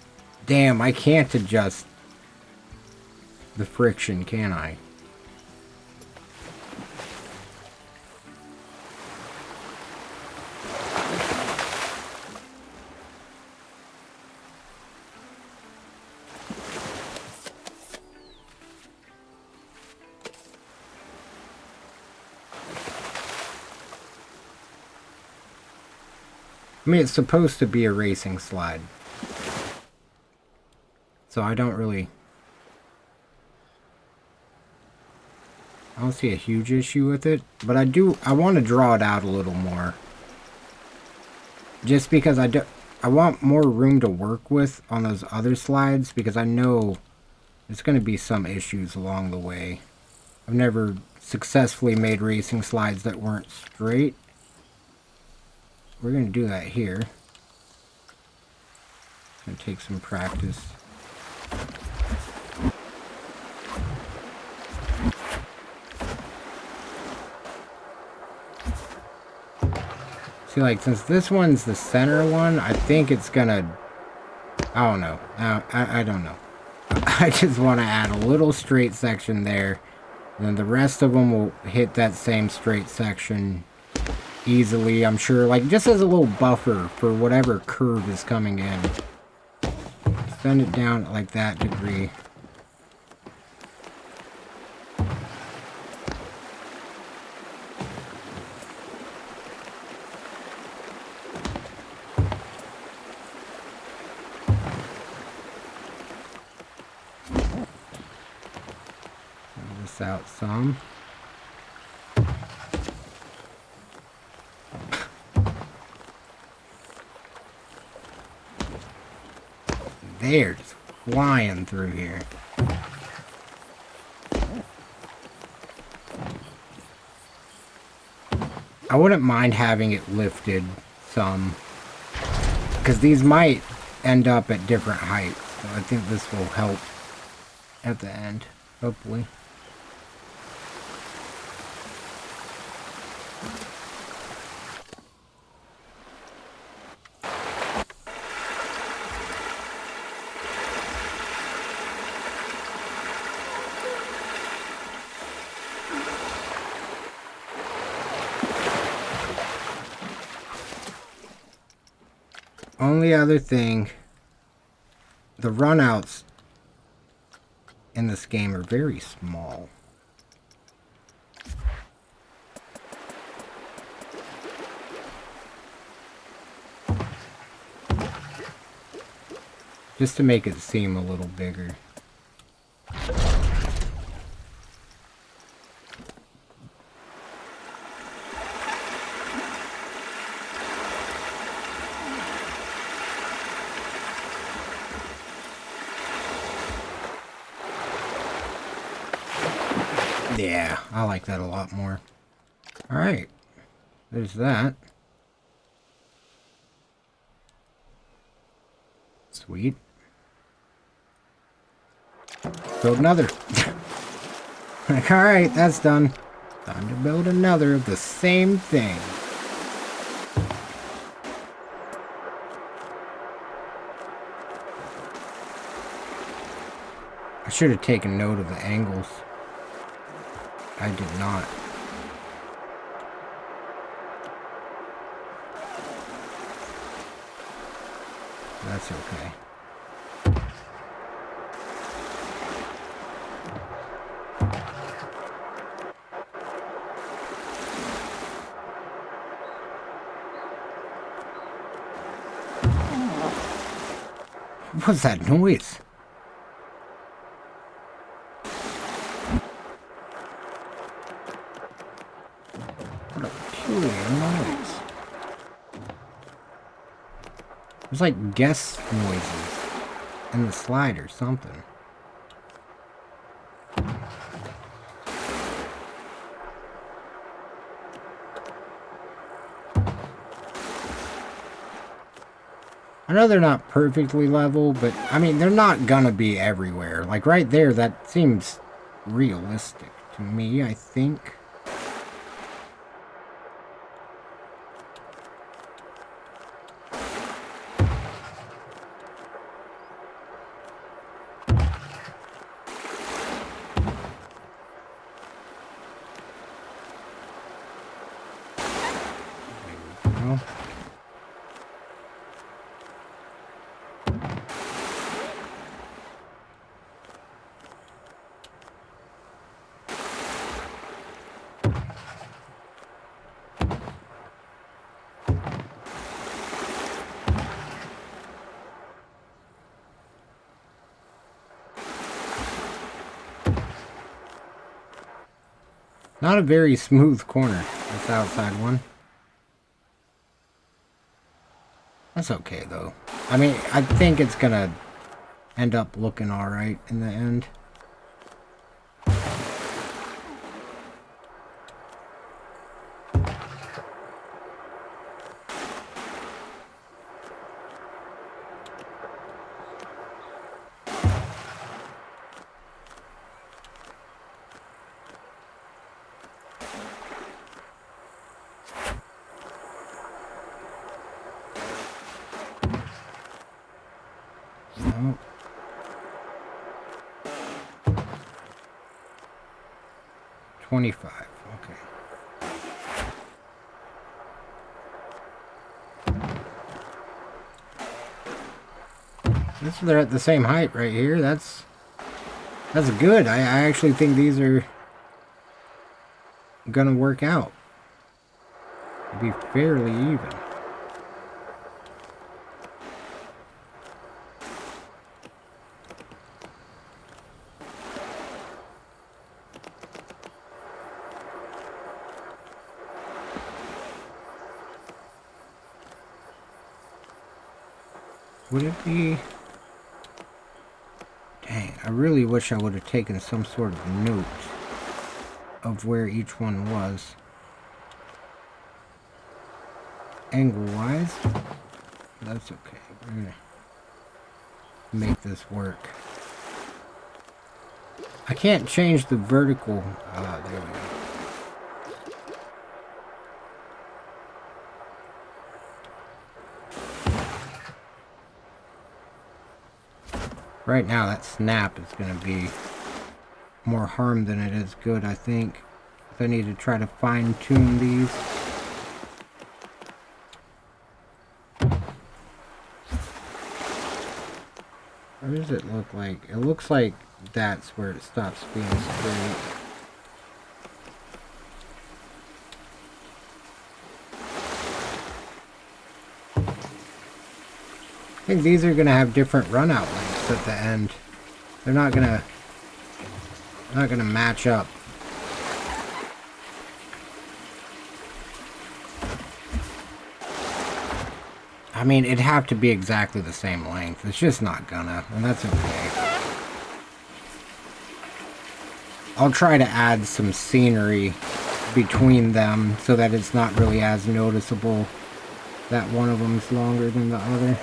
Damn, I can't adjust the friction, can I? I mean, it's supposed to be a racing slide. So I don't really... I don't see a huge issue with it. But I want to draw it out a little more. Just because I want more room to work with on those other slides. Because I know there's going to be some issues along the way. I've never successfully made racing slides that weren't straight. We're going to do that here. It's going to take some practice. See, like, since this one's the center one, I think it's going to... I don't know. I don't know. I just want to add a little straight section there. And then the rest of them will hit that same straight section easily, I'm sure, like just as a little buffer for whatever curve is coming in. Send it down at like that degree. Send this out some. They're just flying through here. I wouldn't mind having it lifted some, because these might end up at different heights. So I think this will help at the end, hopefully. Only other thing, the runouts in this game are very small. Just to make it seem a little bigger. Yeah, I like that a lot more. Alright, there's that. Sweet. Build another. Like, alright, that's done. Time to build another of the same thing. I should have taken note of the angles. I did not. That's okay. What was that noise? What a peculiar noise. There's like guest noises in the slide or something. I know they're not perfectly level, but I mean, they're not gonna be everywhere. Like right there, that seems realistic to me, I think. Well, not a very smooth corner, this outside one. That's okay, though. I mean, I think it's gonna end up looking alright in the end. No. 25, okay. This, they're at the same height right here. That's good. I actually think these are gonna work out. Be fairly even. Would it be... Dang, I really wish I would have taken some sort of note of where each one was. Angle-wise, that's okay. We're gonna make this work. I can't change the vertical... there we go. Right now, that snap is going to be more harm than it is good, I think. I need to try to fine-tune these. What does it look like? It looks like that's where it stops being straight. I think these are going to have different run-out lengths at the end. They're not going to match up. I mean, it'd have to be exactly the same length. It's just not gonna, and that's okay. I'll try to add some scenery between them so that it's not really as noticeable that one of them's longer than the other.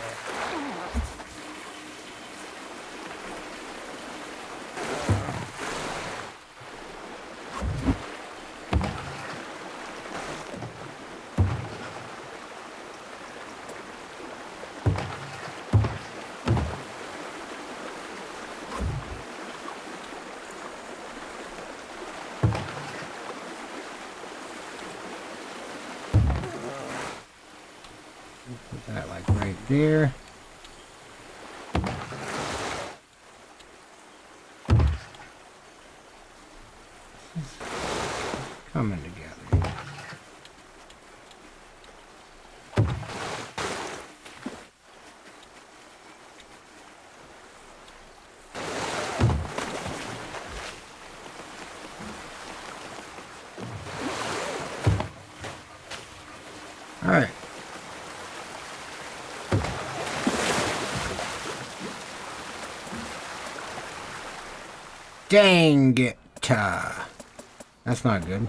Put that like right there. This is coming together. All right. Dang it. That's not good.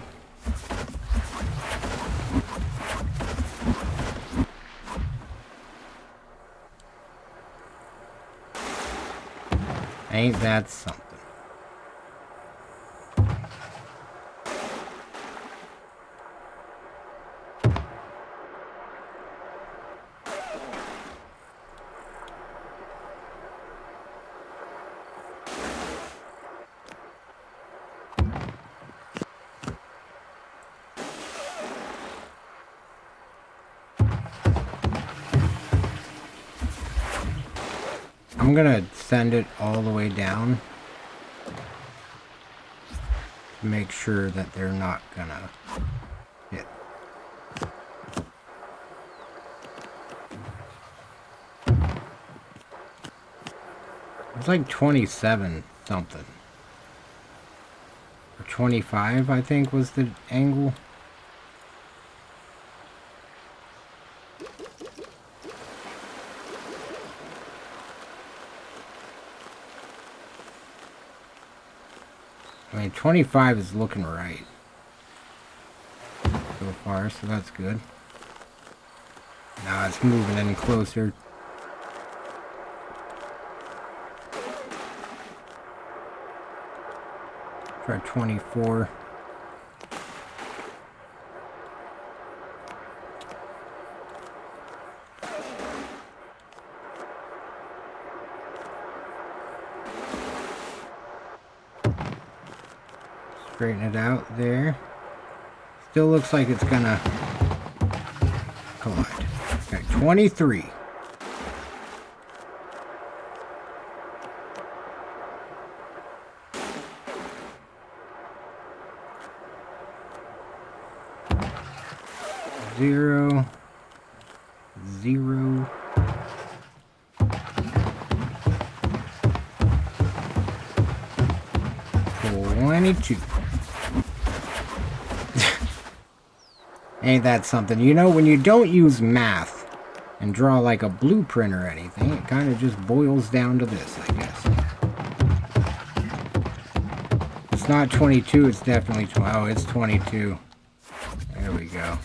Ain't that something? I'm gonna send it all the way down to make sure that they're not gonna hit. It's like 27 something. Or 25, I think, was the angle. I mean, 25 is looking right so far, so that's good. Now it's moving in closer. Try 24. Straighten it out there. Still looks like it's gonna collide. Okay, 23. Zero. 22. Ain't that something? You know, when you don't use math and draw like a blueprint or anything, it kind of just boils down to this, I guess. It's not 22, it's definitely 20. Oh, it's 22. There we go.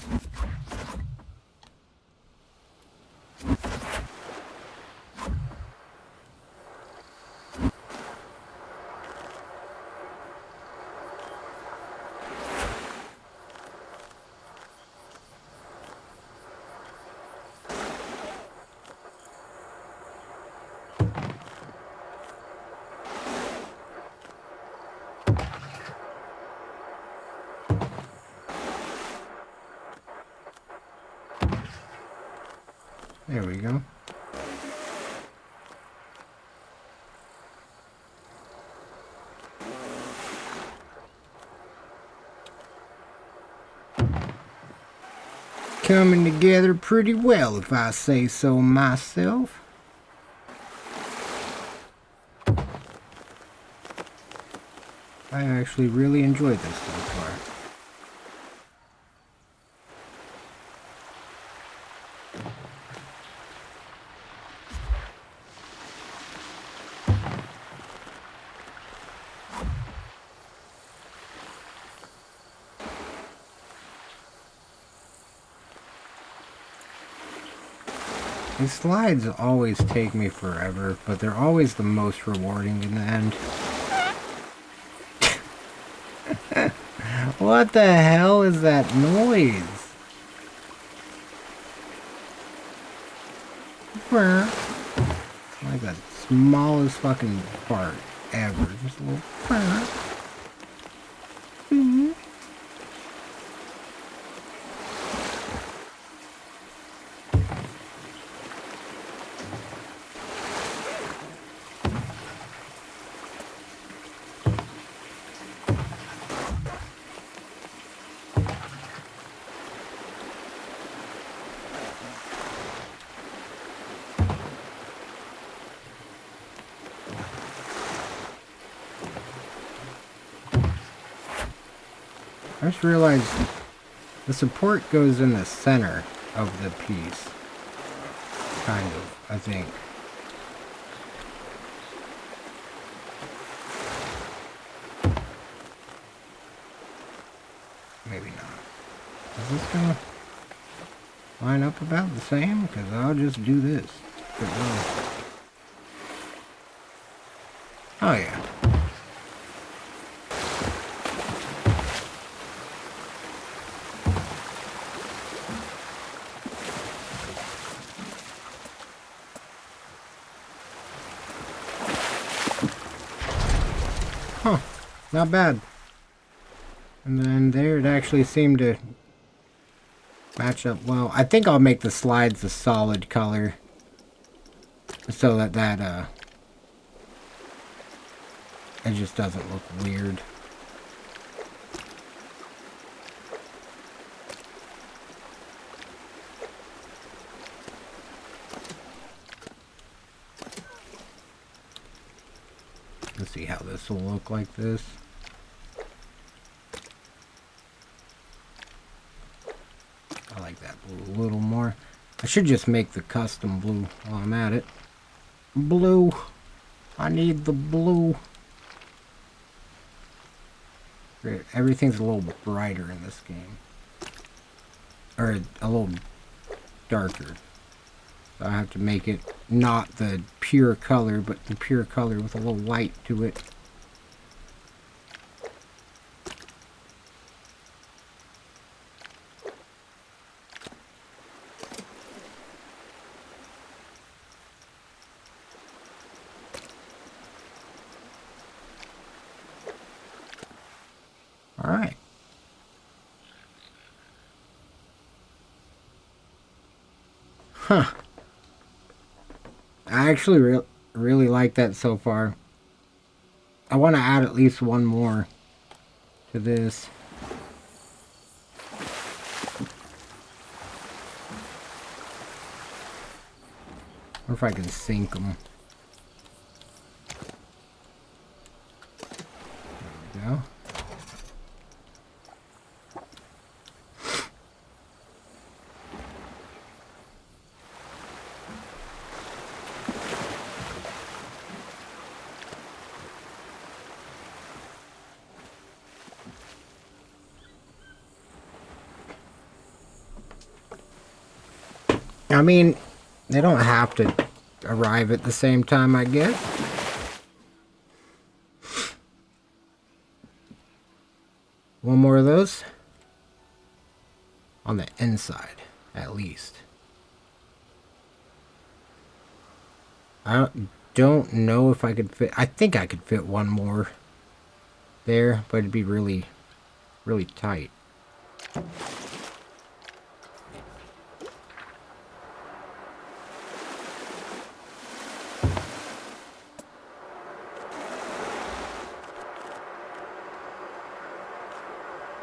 There we go. Coming together pretty well, if I say so myself. I actually really enjoyed this so far. These slides always take me forever, but they're always the most rewarding in the end. What the hell is that noise? Like the smallest fucking fart ever. Just a little. I just realized the support goes in the center of the piece. Kind of, I think. Maybe not. Is this gonna line up about the same? Because I'll just do this. Oh yeah. Huh. Not bad. And then there it actually seemed to match up well. I think I'll make the slides a solid color so that it just doesn't look weird. Let's see how this will look like this. I like that blue a little more. I should just make the custom blue while I'm at it. Blue. I need the blue. Everything's a little brighter in this game. Or a little darker. So I have to make it not the pure color, but the pure color with a little light to it. Alright. Huh. I actually really like that so far. I want to add at least one more to this. Or if I can sync them. There we go. I mean, they don't have to arrive at the same time, I guess. One more of those. On the inside, at least. I don't know if I could fit... I think I could fit one more there, but it'd be really, really tight.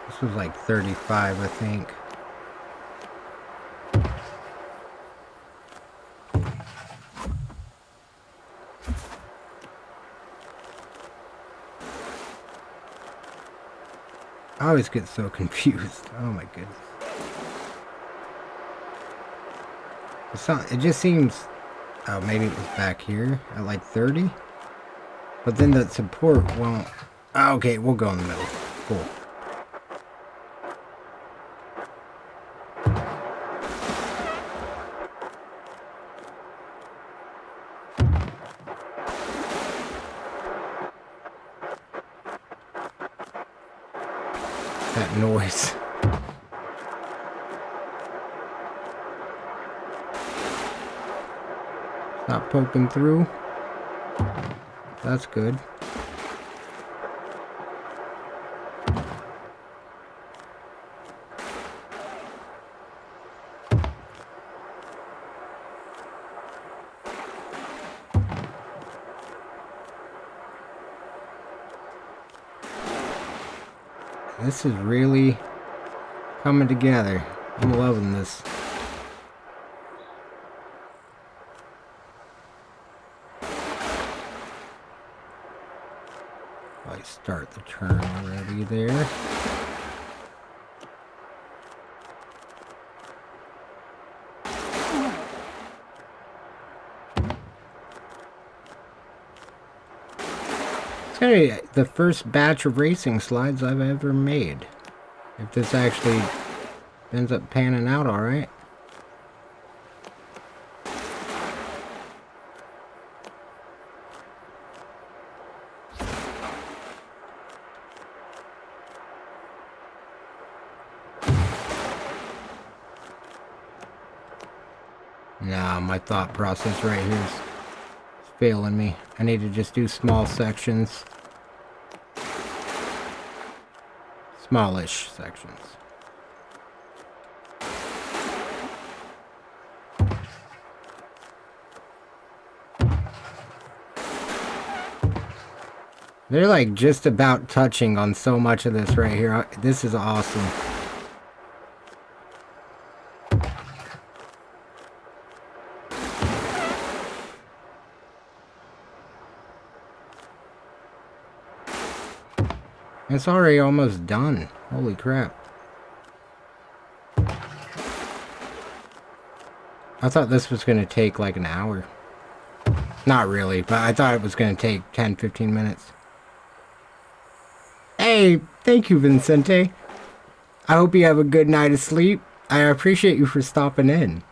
This was like 35, I think. I always get so confused. Oh my goodness. It just seems... Oh, maybe it was back here at like 30? But then the support won't... Oh, okay, we'll go in the middle. Cool. That noise. Not poking through. That's good. This is really coming together. I'm loving this. I start the turn already there. It's gonna be the first batch of racing slides I've ever made. If this actually ends up panning out alright. Nah, my thought process right here is failing me. I need to just do small sections. Smallish sections. They're like just about touching on so much of this right here. This is awesome. It's already almost done. Holy crap. I thought this was going to take like an hour. Not really, but I thought it was going to take 10-15 minutes. Hey, thank you, Vincente. I hope you have a good night of sleep. I appreciate you for stopping in.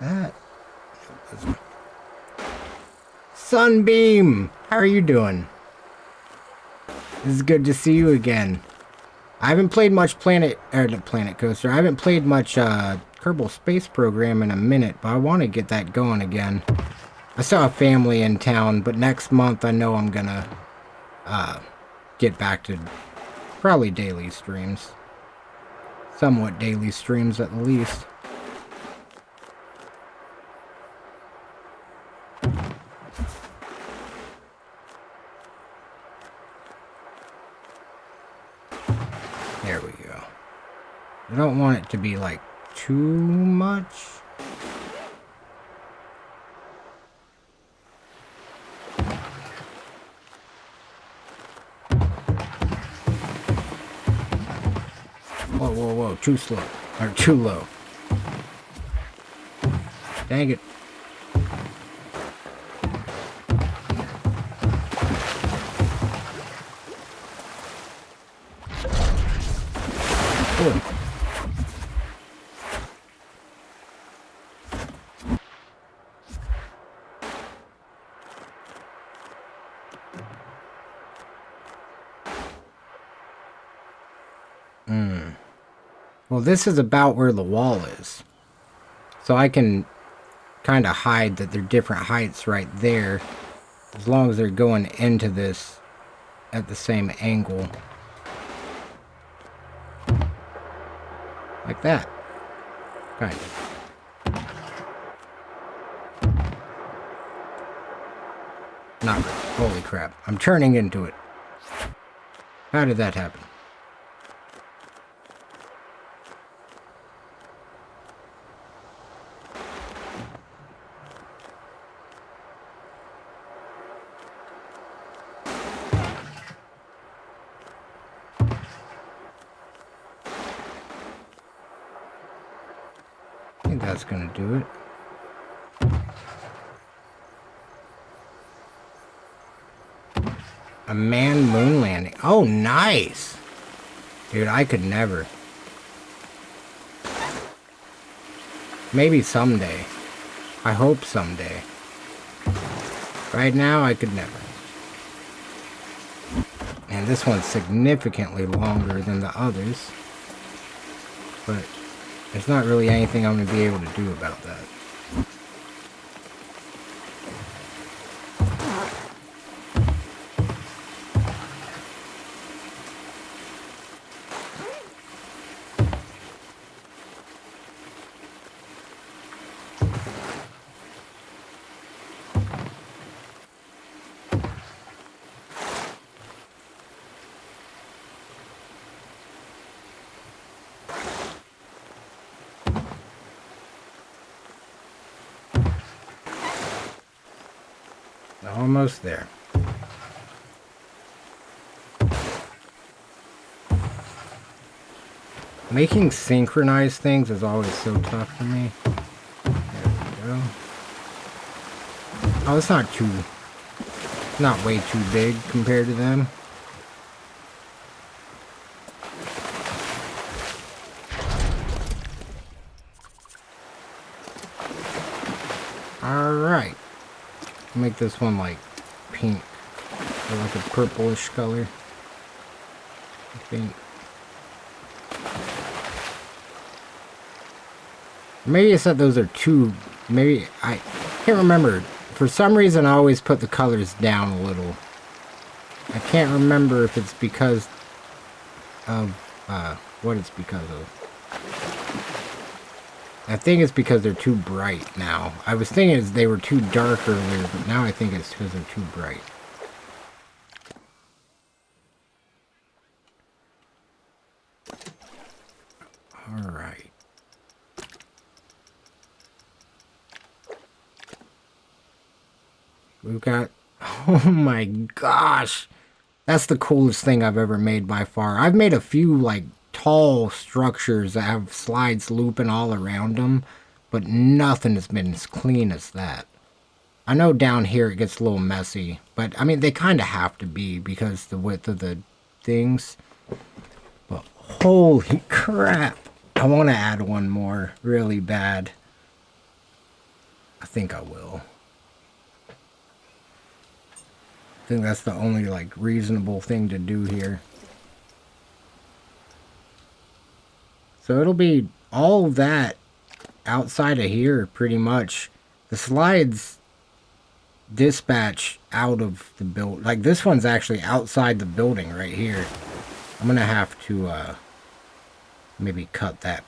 That Sunbeam, how are you doing? It's good to see you again. I haven't played much Planet Coaster. I haven't played much Kerbal Space Program in a minute, but I want to get that going again. I saw a family in town, but next month I know I'm gonna get back to probably daily streams. Somewhat daily streams at the least. There we go. I don't want it to be like too much. Whoa, whoa, whoa, too slow. Or too low. Dang it. Oh. Well, this is about where the wall is. So I can kind of hide that they're different heights right there. As long as they're going into this at the same angle. Like that. Kind of. Not really. Holy crap. I'm turning into it. How did that happen? I think that's gonna do it. A manned moon landing. Oh, nice! Dude, I could never. Maybe someday. I hope someday. Right now, I could never. And this one's significantly longer than the others. But there's not really anything I'm going to be able to do about that. Almost there. Making synchronized things is always so tough for me. There we go. Oh, it's not way too big compared to them. Alright. Make this one like pink. Or like a purplish color, I think. Maybe it's that those are too... Maybe... I can't remember. For some reason, I always put the colors down a little. I can't remember if it's because of... what it's because of. I think it's because they're too bright now. I was thinking they were too dark earlier, but now I think it's because they're too bright. Alright. We've got... Oh my gosh! That's the coolest thing I've ever made by far. I've made a few, like, tall structures that have slides looping all around them, but nothing has been as clean as that. I know down here it gets a little messy, but, I mean, they kind of have to be because the width of the things. But holy crap! I want to add one more really bad. I think I will. I think that's the only, like, reasonable thing to do here. So it'll be all that outside of here, pretty much. The slides dispatch out of the build. Like, this one's actually outside the building right here. I'm gonna have to, maybe cut that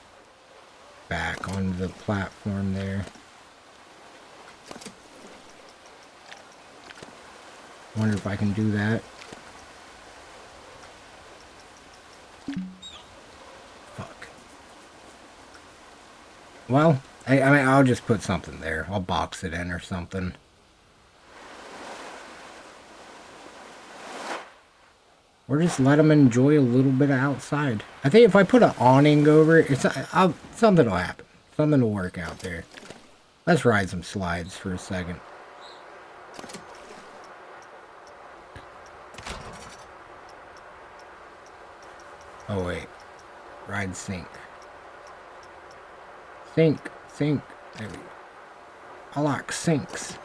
back onto the platform there. Wonder if I can do that. Fuck. Well, I mean, I'll just put something there. I'll box it in or something. Or just let them enjoy a little bit of outside. I think if I put an awning over it, something will happen. Something will work out there. Let's ride some slides for a second. Oh wait. Ride sink. Sink. Sink. There we go. I like sinks.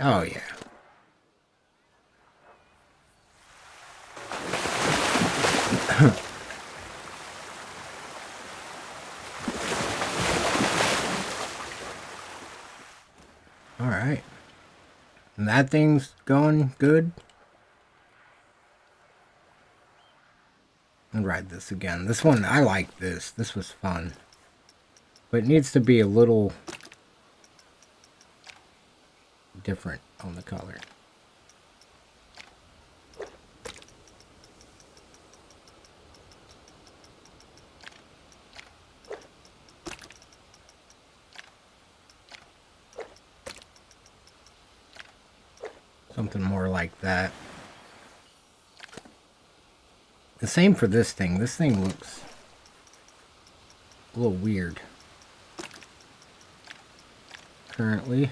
Oh, yeah. Alright. And that thing's going good. I'll ride this again. This one, I like this. This was fun. But it needs to be a little different on the color. Something more like that. The same for this thing. This thing looks a little weird currently.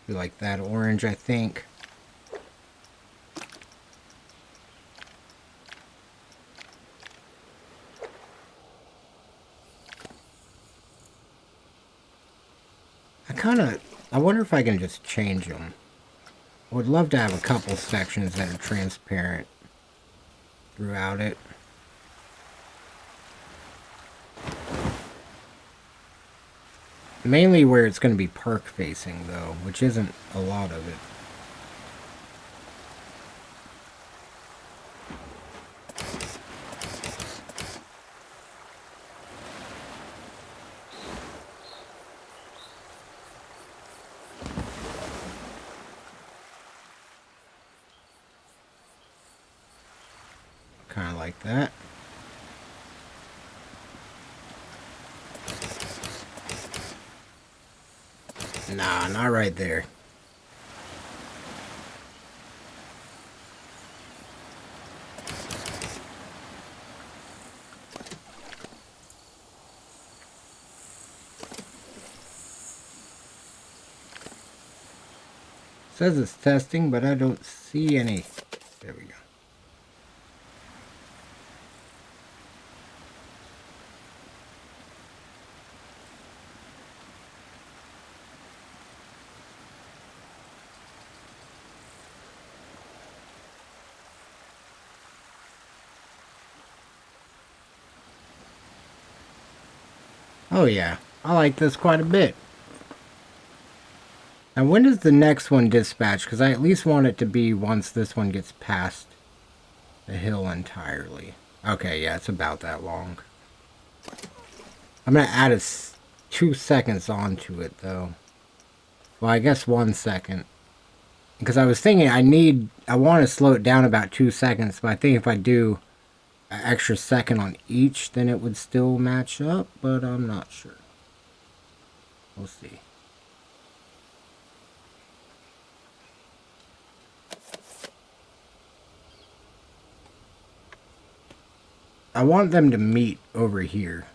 You like that orange, I think. I wonder if I can just change them. I would love to have a couple sections that are transparent throughout it. Mainly where it's going to be park facing though, which isn't a lot of it. Kind of like that. Nah, not right there. says it's testing, but I don't see any. There we go. Oh yeah, I like this quite a bit. Now when does the next one dispatch? Because I at least want it to be once this one gets past the hill entirely. Okay, yeah, it's about that long. I'm going to add 2 seconds onto it though. Well, I guess 1 second. Because I was thinking I want to slow it down about 2 seconds, but I think if I do an extra second on each, then it would still match up, but I'm not sure. We'll see. I want them to meet over here.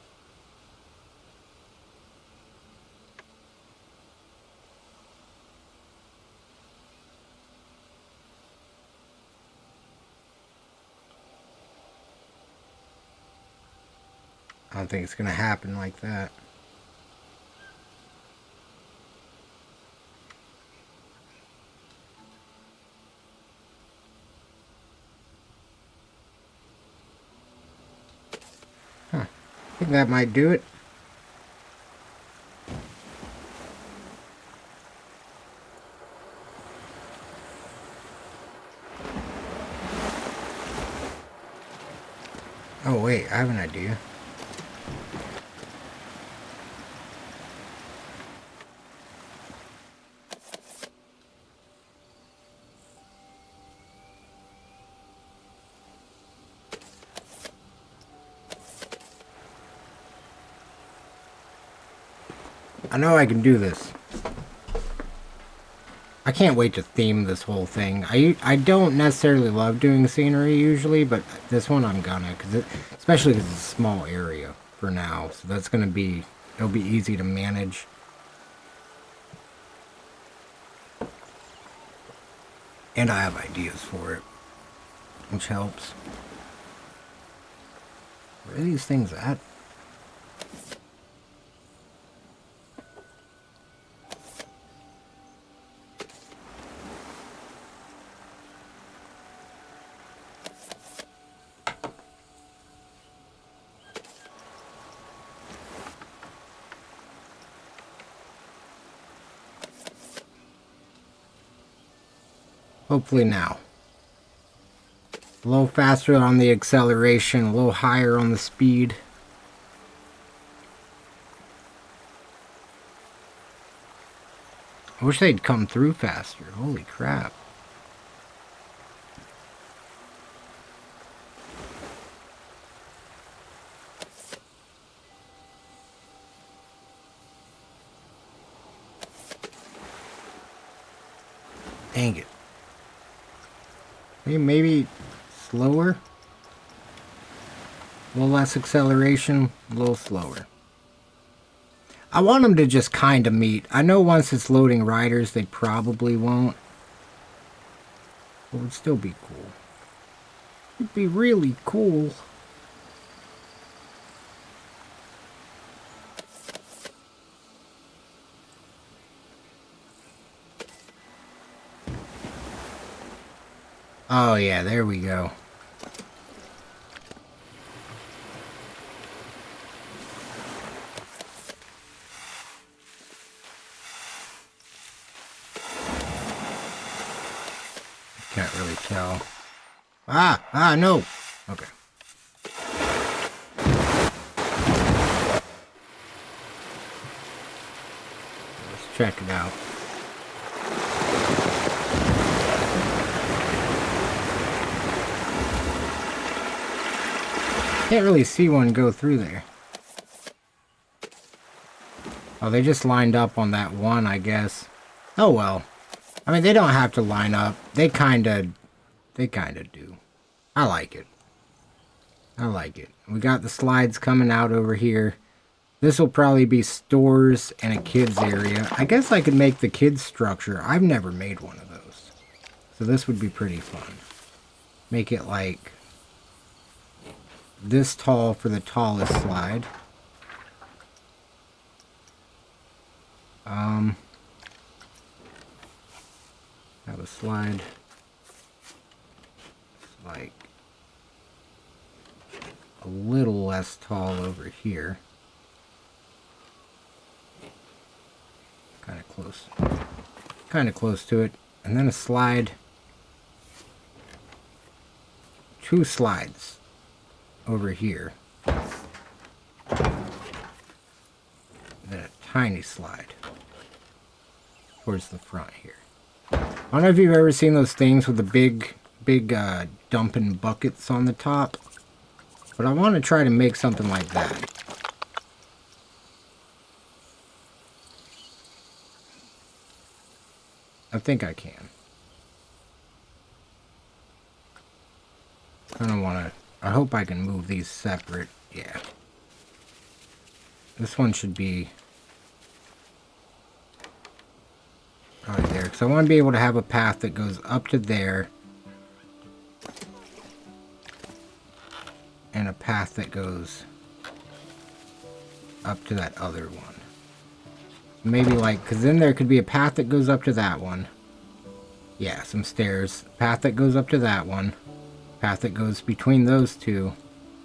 I don't think it's going to happen like that. Huh. I think that might do it. Oh wait, I have an idea. I know I can do this. I can't wait to theme this whole thing. I don't necessarily love doing scenery usually, but this one I'm gonna, especially because it's a small area for now. So that's gonna be, it'll be easy to manage. And I have ideas for it, which helps. Where are these things at? Hopefully now. A little faster on the acceleration, a little higher on the speed. I wish they'd come through faster. Holy crap. Dang it. Maybe slower? A little less acceleration, a little slower. I want them to just kind of meet. I know once it's loading riders, they probably won't. But it would still be cool. It'd be really cool. Oh yeah, there we go. Can't really tell. No. Okay. Let's check it out. Can't really see one go through there. Oh, they just lined up on that one, I guess. Oh well. I mean, they don't have to line up. They kinda do. I like it. I like it. We got the slides coming out over here. This will probably be stores and a kids area. I guess I could make the kids structure. I've never made one of those. So this would be pretty fun. Make it like this tall for the tallest slide. Have a slide like a little less tall over here. Kind of close to it. And then a slide, 2 slides over here. Then a tiny slide towards the front here. I don't know if you've ever seen those things with the big dumping buckets on the top, but I want to try to make something like that. I think I can. I don't want to... I hope I can move these separate. Yeah. This one should be right there, because I want to be able to have a path that goes up to there and a path that goes up to that other one. Maybe like, because then there could be a path that goes up to that one. Yeah, some stairs. Path that goes up to that one. Path that goes between those two.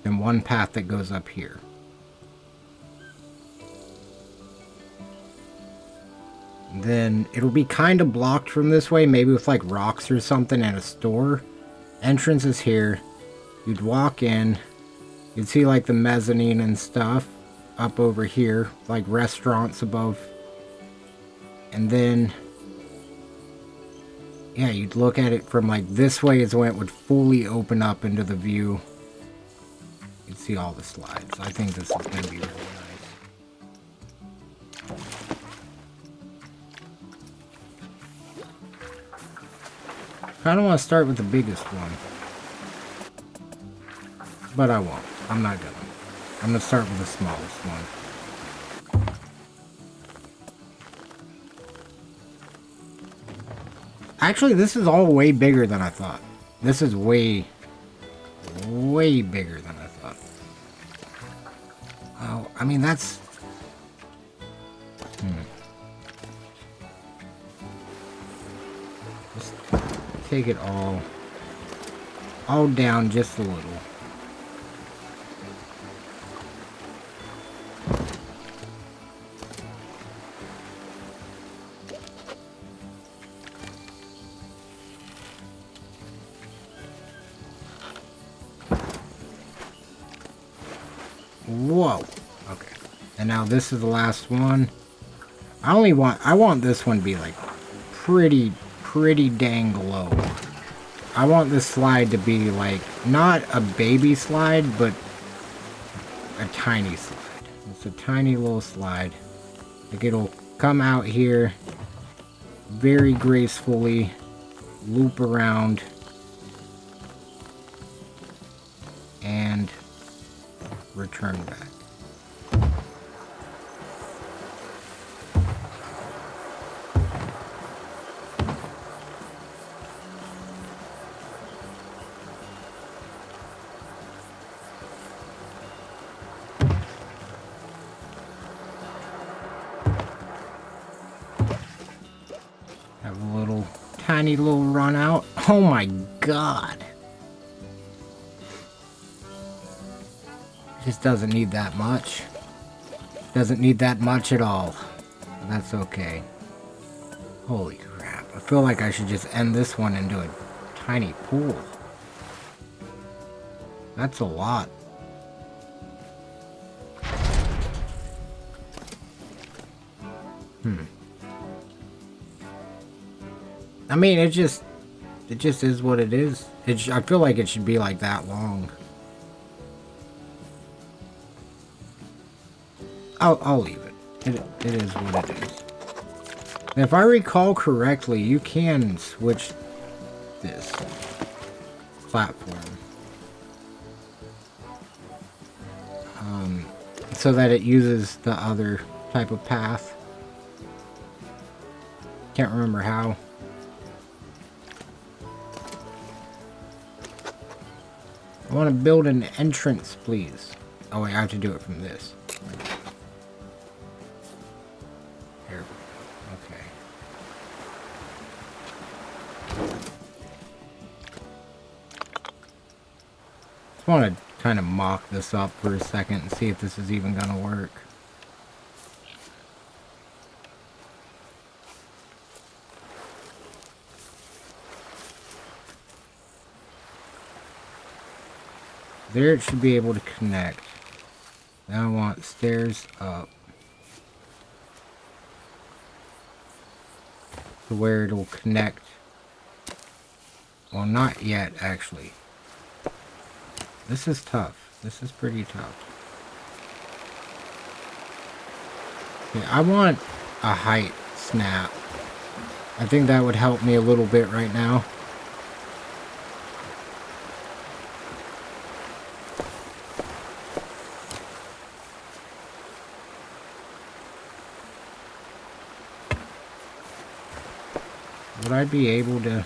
And one path that goes up here. Then it'll be kind of blocked from this way, maybe with like rocks or something and a store. Entrance is here. You'd walk in. You'd see like the mezzanine and stuff up over here, like restaurants above. And then, yeah, you'd look at it from like this way is when it would fully open up into the view. You'd see all the slides. I think this is going to be really nice. I don't want to start with the biggest one. But I won't. I'm not gonna. I'm gonna start with the smallest one. Actually, this is all way bigger than I thought. This is way bigger than I thought. Oh, I mean, that's... Just take it all down just a little. Whoa. Okay. And now this is the last one. I want this one to be like pretty dang low. I want this slide to be like not a baby slide, but a tiny slide. It's a tiny little slide. Like it'll come out here very gracefully, loop around, and return back. Have a little tiny little run out. Oh my god. Just doesn't need that much. Doesn't need that much at all. That's okay. Holy crap. I feel like I should just end this one into a tiny pool. That's a lot. I mean, it just is what it is. I feel like it should be like that long. I'll leave it. It is what it is. And if I recall correctly, you can switch this platform. So that it uses the other type of path. Can't remember how. I want to build an entrance, please. Oh wait, I have to do it from this. Here. Okay. Just want to kind of mock this up for a second and see if this is even going to work. There it should be able to connect. Now I want stairs up to where it'll connect. Well, not yet, actually. This is tough. This is pretty tough. Okay, I want a height snap. I think that would help me a little bit right now. Would I be able to...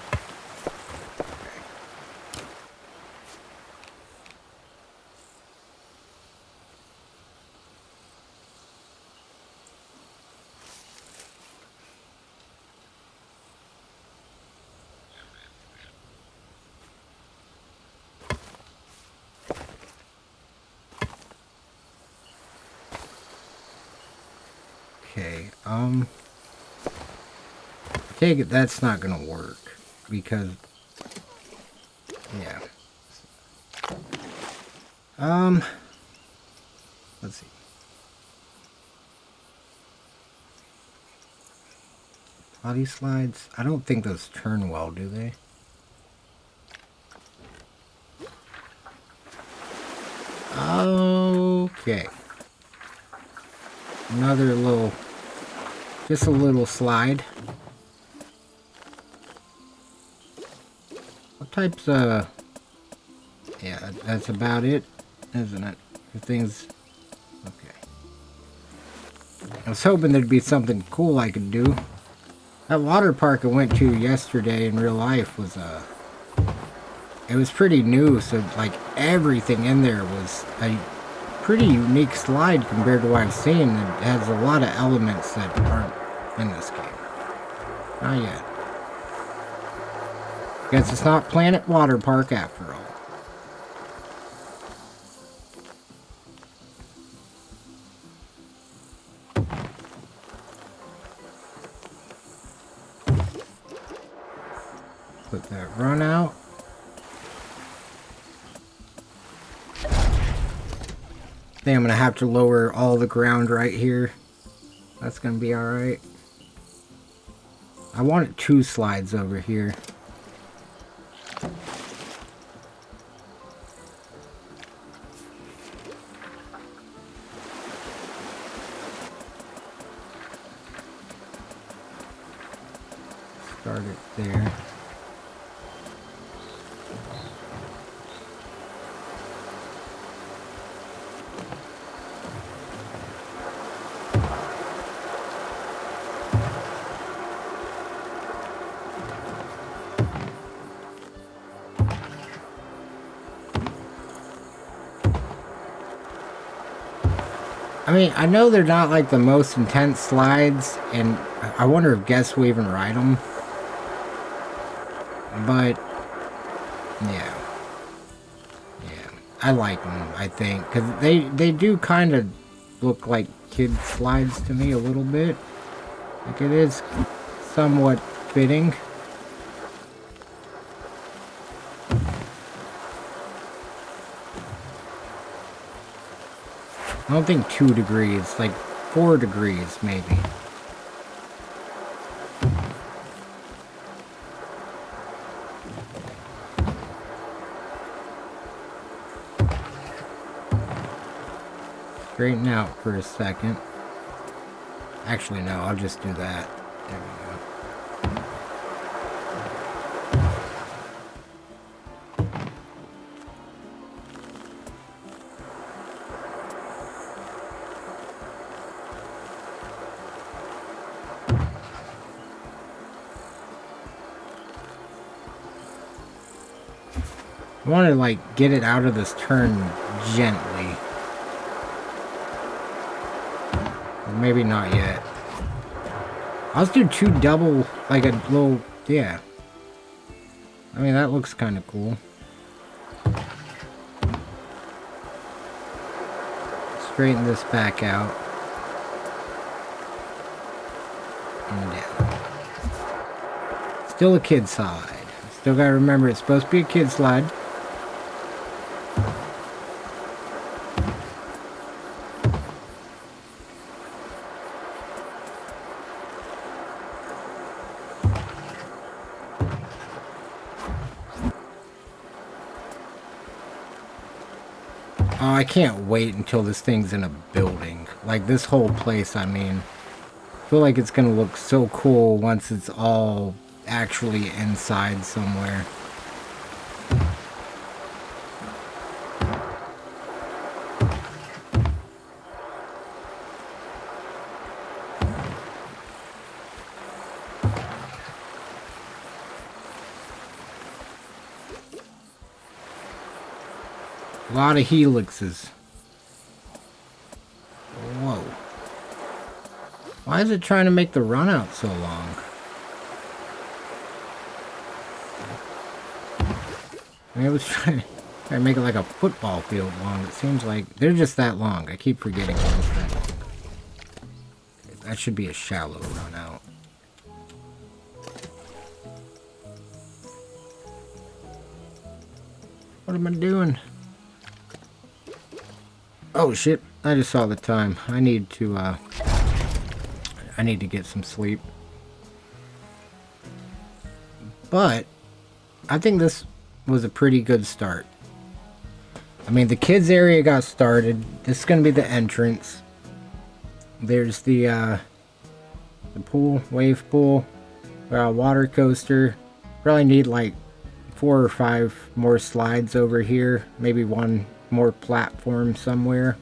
Okay, I take it that's not gonna work, because, yeah. Let's see. Body slides, I don't think those turn well, do they? Okay. Another little, just a little slide. What types of... Yeah, that's about it, isn't it? The things... Okay. I was hoping there'd be something cool I could do. That water park I went to yesterday in real life was, it was pretty new, so, like, everything in there was a pretty unique slide compared to what I've seen. It has a lot of elements that aren't in this game. Not yet. Guess it's not Planet Waterpark after all. Put that run out. I think I'm gonna have to lower all the ground right here. That's gonna be alright. I wanted 2 slides over here. Start it there. I mean, I know they're not like the most intense slides, and I wonder if guests will even ride them. But, yeah. Yeah, I like them, I think. Because they do kind of look like kid slides to me a little bit. Like, it is somewhat fitting. I don't think 2 degrees, like 4 degrees maybe. Straighten out for a second. Actually, no, I'll just do that. There we go. I want to, like, get it out of this turn gently. Or maybe not yet. I'll just do 2 double, like a little, yeah. I mean, that looks kind of cool. Straighten this back out. And down. Still a kid slide. Still gotta remember it's supposed to be a kid slide. Oh, I can't wait until this thing's in a building. Like, this whole place, I mean. I feel like it's gonna look so cool once it's all actually inside somewhere. A lot of helixes. Whoa. Why is it trying to make the run out so long? I mean, it was trying to make it like a football field long. It seems like they're just that long. I keep forgetting it was that long. That should be a shallow run out. What am I doing? Oh shit, I just saw the time. I need to get some sleep. But I think this was a pretty good start. I mean, the kids area got started. This is going to be the entrance. There's the pool, wave pool, water coaster. Probably need like 4 or 5 more slides over here. Maybe 1 more platform somewhere.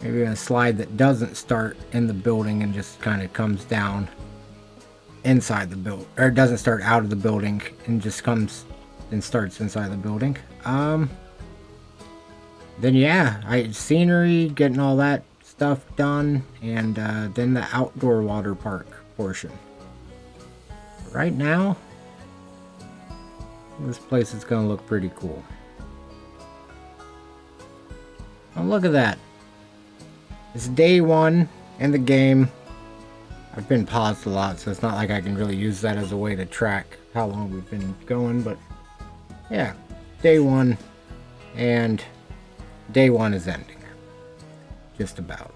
Maybe a slide that doesn't start in the building and just kind of comes down inside the building, or doesn't start out of the building and just comes and starts inside the building. Then yeah, scenery, getting all that stuff done, and then the outdoor water park portion. Right now, this place is gonna look pretty cool. Oh, look at that. It's day 1 in the game. I've been paused a lot, so it's not like I can really use that as a way to track how long we've been going, but yeah, day 1, and day 1 is ending. Just about.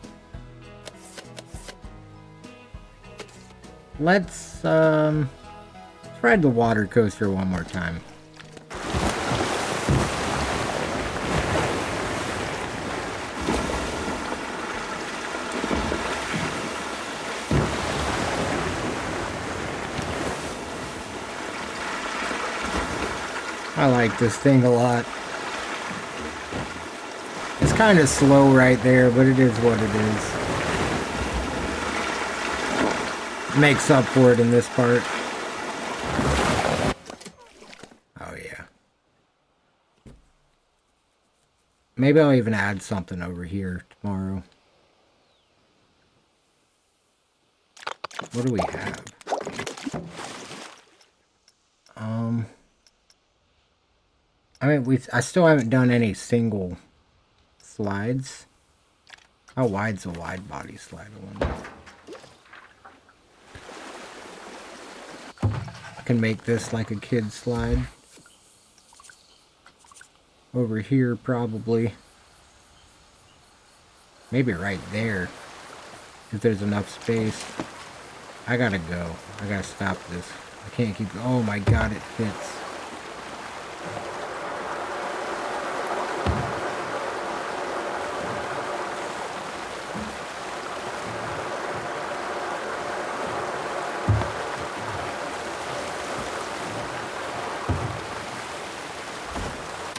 Let's ride the water coaster one more time. I like this thing a lot. It's kind of slow right there, but it is what it is. Makes up for it in this part. Oh yeah. Maybe I'll even add something over here tomorrow. What do we have? I mean, I still haven't done any single slides. How wide's a wide body slide, I wonder? I can make this like a kid slide. Over here, probably. Maybe right there, if there's enough space. I gotta go. I gotta stop this. I can't keep... Oh my god, it fits.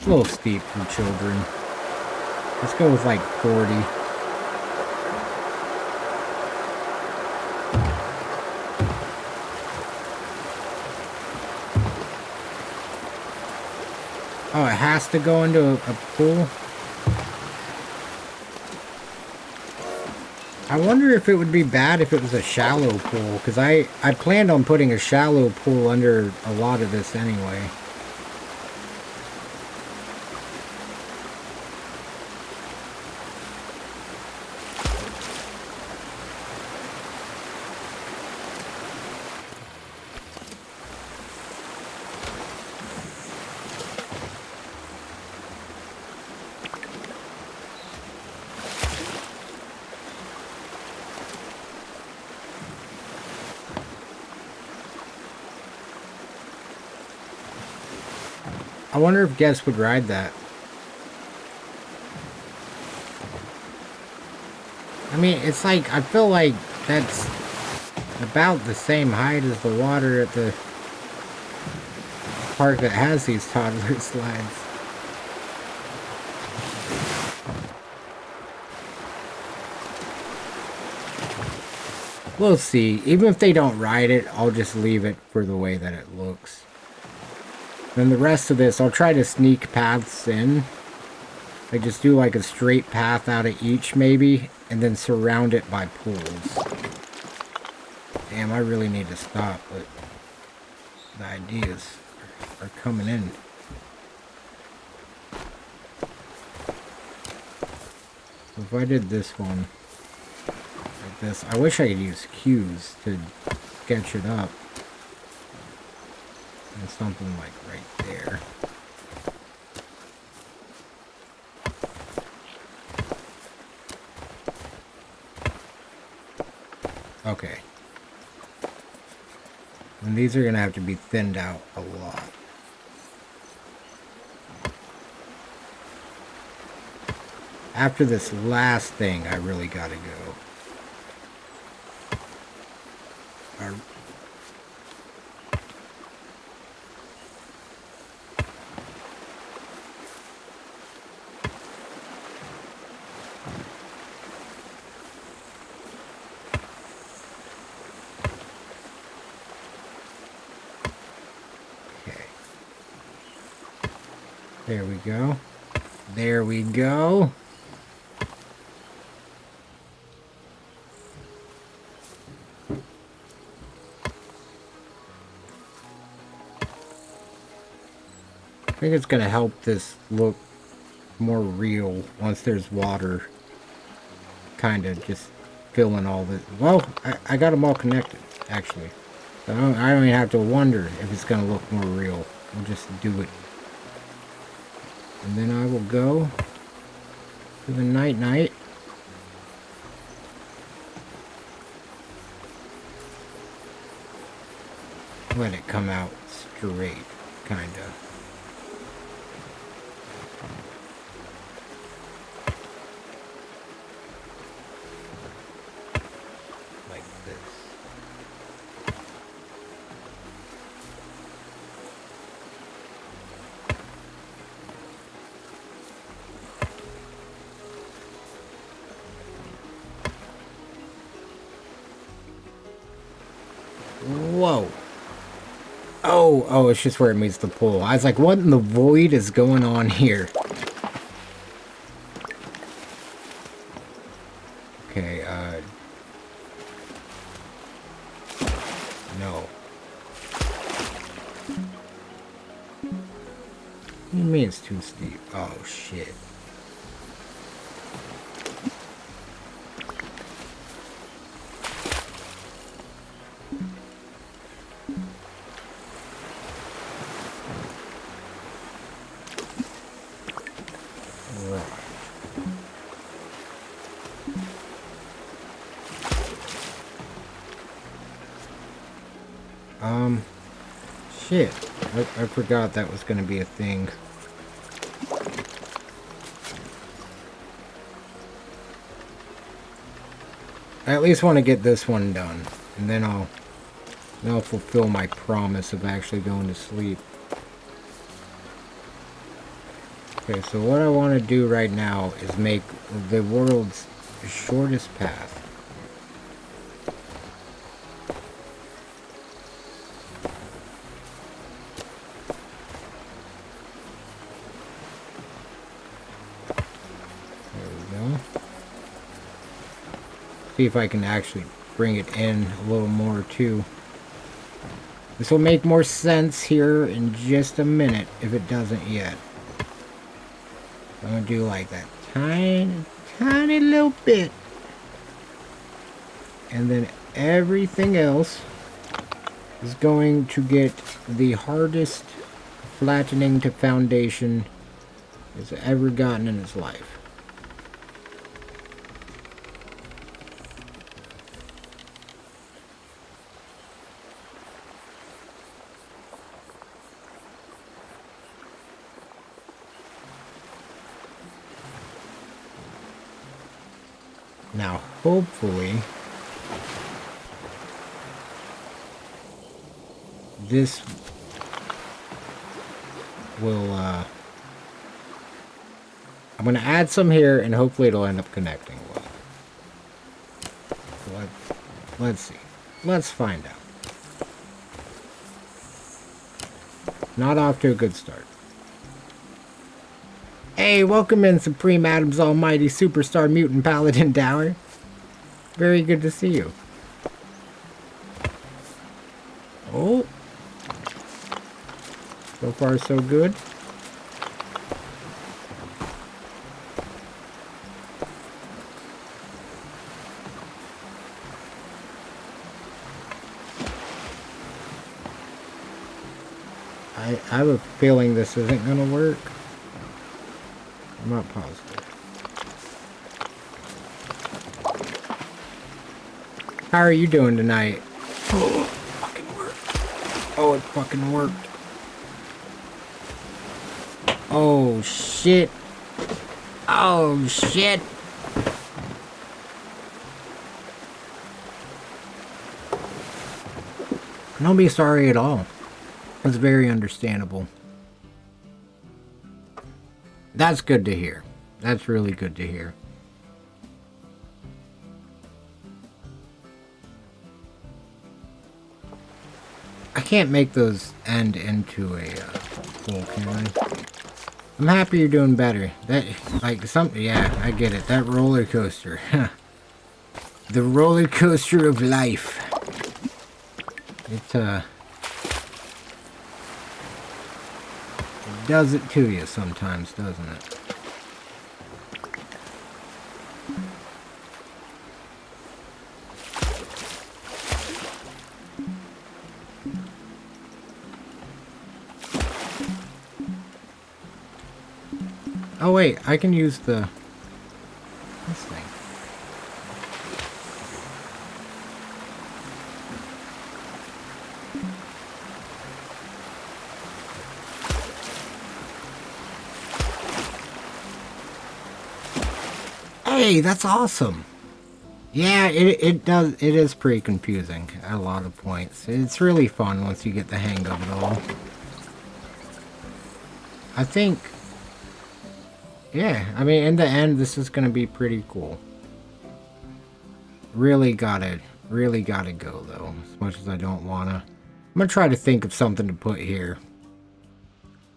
A little steep for children. Let's go with like 40. has to go into a pool. I wonder if it would be bad if it was a shallow pool, because I planned on putting a shallow pool under a lot of this anyway. I wonder if guests would ride that. I mean, it's like, I feel like that's about the same height as the water at the park that has these toddler slides. We'll see. Even if they don't ride it, I'll just leave it for the way that it looks. Then the rest of this, I'll try to sneak paths in. Like just do like a straight path out of each maybe, and then surround it by pools. Damn, I really need to stop, but the ideas are coming in. So if I did this one, like this, I wish I could use cues to sketch it up. And something like right there. Okay. And these are going to have to be thinned out a lot. After this last thing, I really got to go. There we go. There we go. I think it's going to help this look more real once there's water kind of just filling all this. Well, I got them all connected, actually. So I don't even have to wonder if it's going to look more real. We'll just do it. And then I will go to the night-night. Let it come out straight, kinda. Like this. Whoa. Oh, it's just where it meets the pool. I was like, what in the void is going on here? Okay, no. What do you mean it's too steep? Oh, shit. Shit. I forgot that was going to be a thing. I at least want to get this one done. And then I'll fulfill my promise of actually going to sleep. Okay, so what I want to do right now is make the world's shortest path. See if I can actually bring it in a little more too. This will make more sense here in just a minute if it doesn't yet. I'm gonna do like that tiny little bit. And then everything else is going to get the hardest flattening to foundation it's ever gotten in its life. Now, hopefully, this will, I'm going to add some here, and hopefully it'll end up connecting well. So let's see. Let's find out. Not off to a good start. Hey, welcome in, Supreme Adams Almighty Superstar Mutant Paladin Tower. Very good to see you. Oh. So far, so good. I have a feeling this isn't going to work. I'm not positive. How are you doing tonight? Oh, it fucking worked. Oh, it fucking worked. Oh, shit. Oh, shit. Don't be sorry at all. It's very understandable. That's good to hear. That's really good to hear. I can't make those end into a full, can I? I'm happy you're doing better. That, like, something, yeah, I get it. That roller coaster. The roller coaster of life. It does it to you sometimes, doesn't it? Oh wait, I can use this thing. Hey, that's awesome. Yeah, it is pretty confusing at a lot of points. It's really fun once you get the hang of it all. I think, yeah, I mean, in the end, this is going to be pretty cool. Really gotta go, though, as much as I don't want to. I'm going to try to think of something to put here.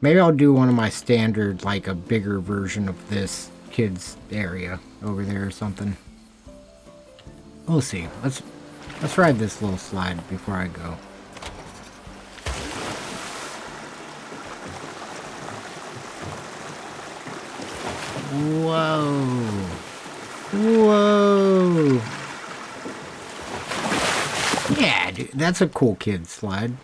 Maybe I'll do one of my standard, like a bigger version of this kids area over there or something. We'll see. Let's ride this little slide before I go. Whoa. Whoa. Yeah, dude, that's a cool kid slide.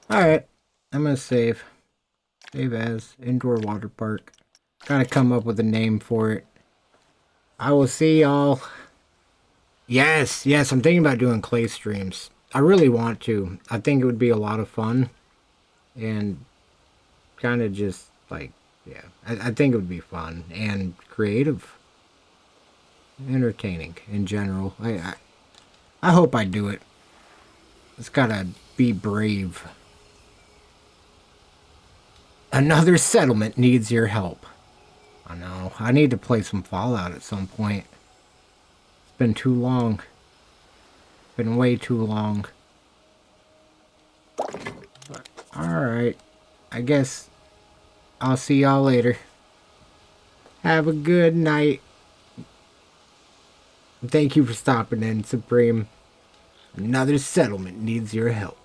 Alright, I'm gonna save. Save as indoor water park. Gotta come up with a name for it. I will see y'all. Yes, I'm thinking about doing clay streams. I really want to. I think it would be a lot of fun. And kind of just like, yeah. I think it would be fun and creative. Entertaining in general. I hope I do it. It's gotta be brave. Another settlement needs your help. I know. I need to play some Fallout at some point. It's been too long. Been way too long. Alright. I guess I'll see y'all later. Have a good night. Thank you for stopping in, Supreme. Another settlement needs your help.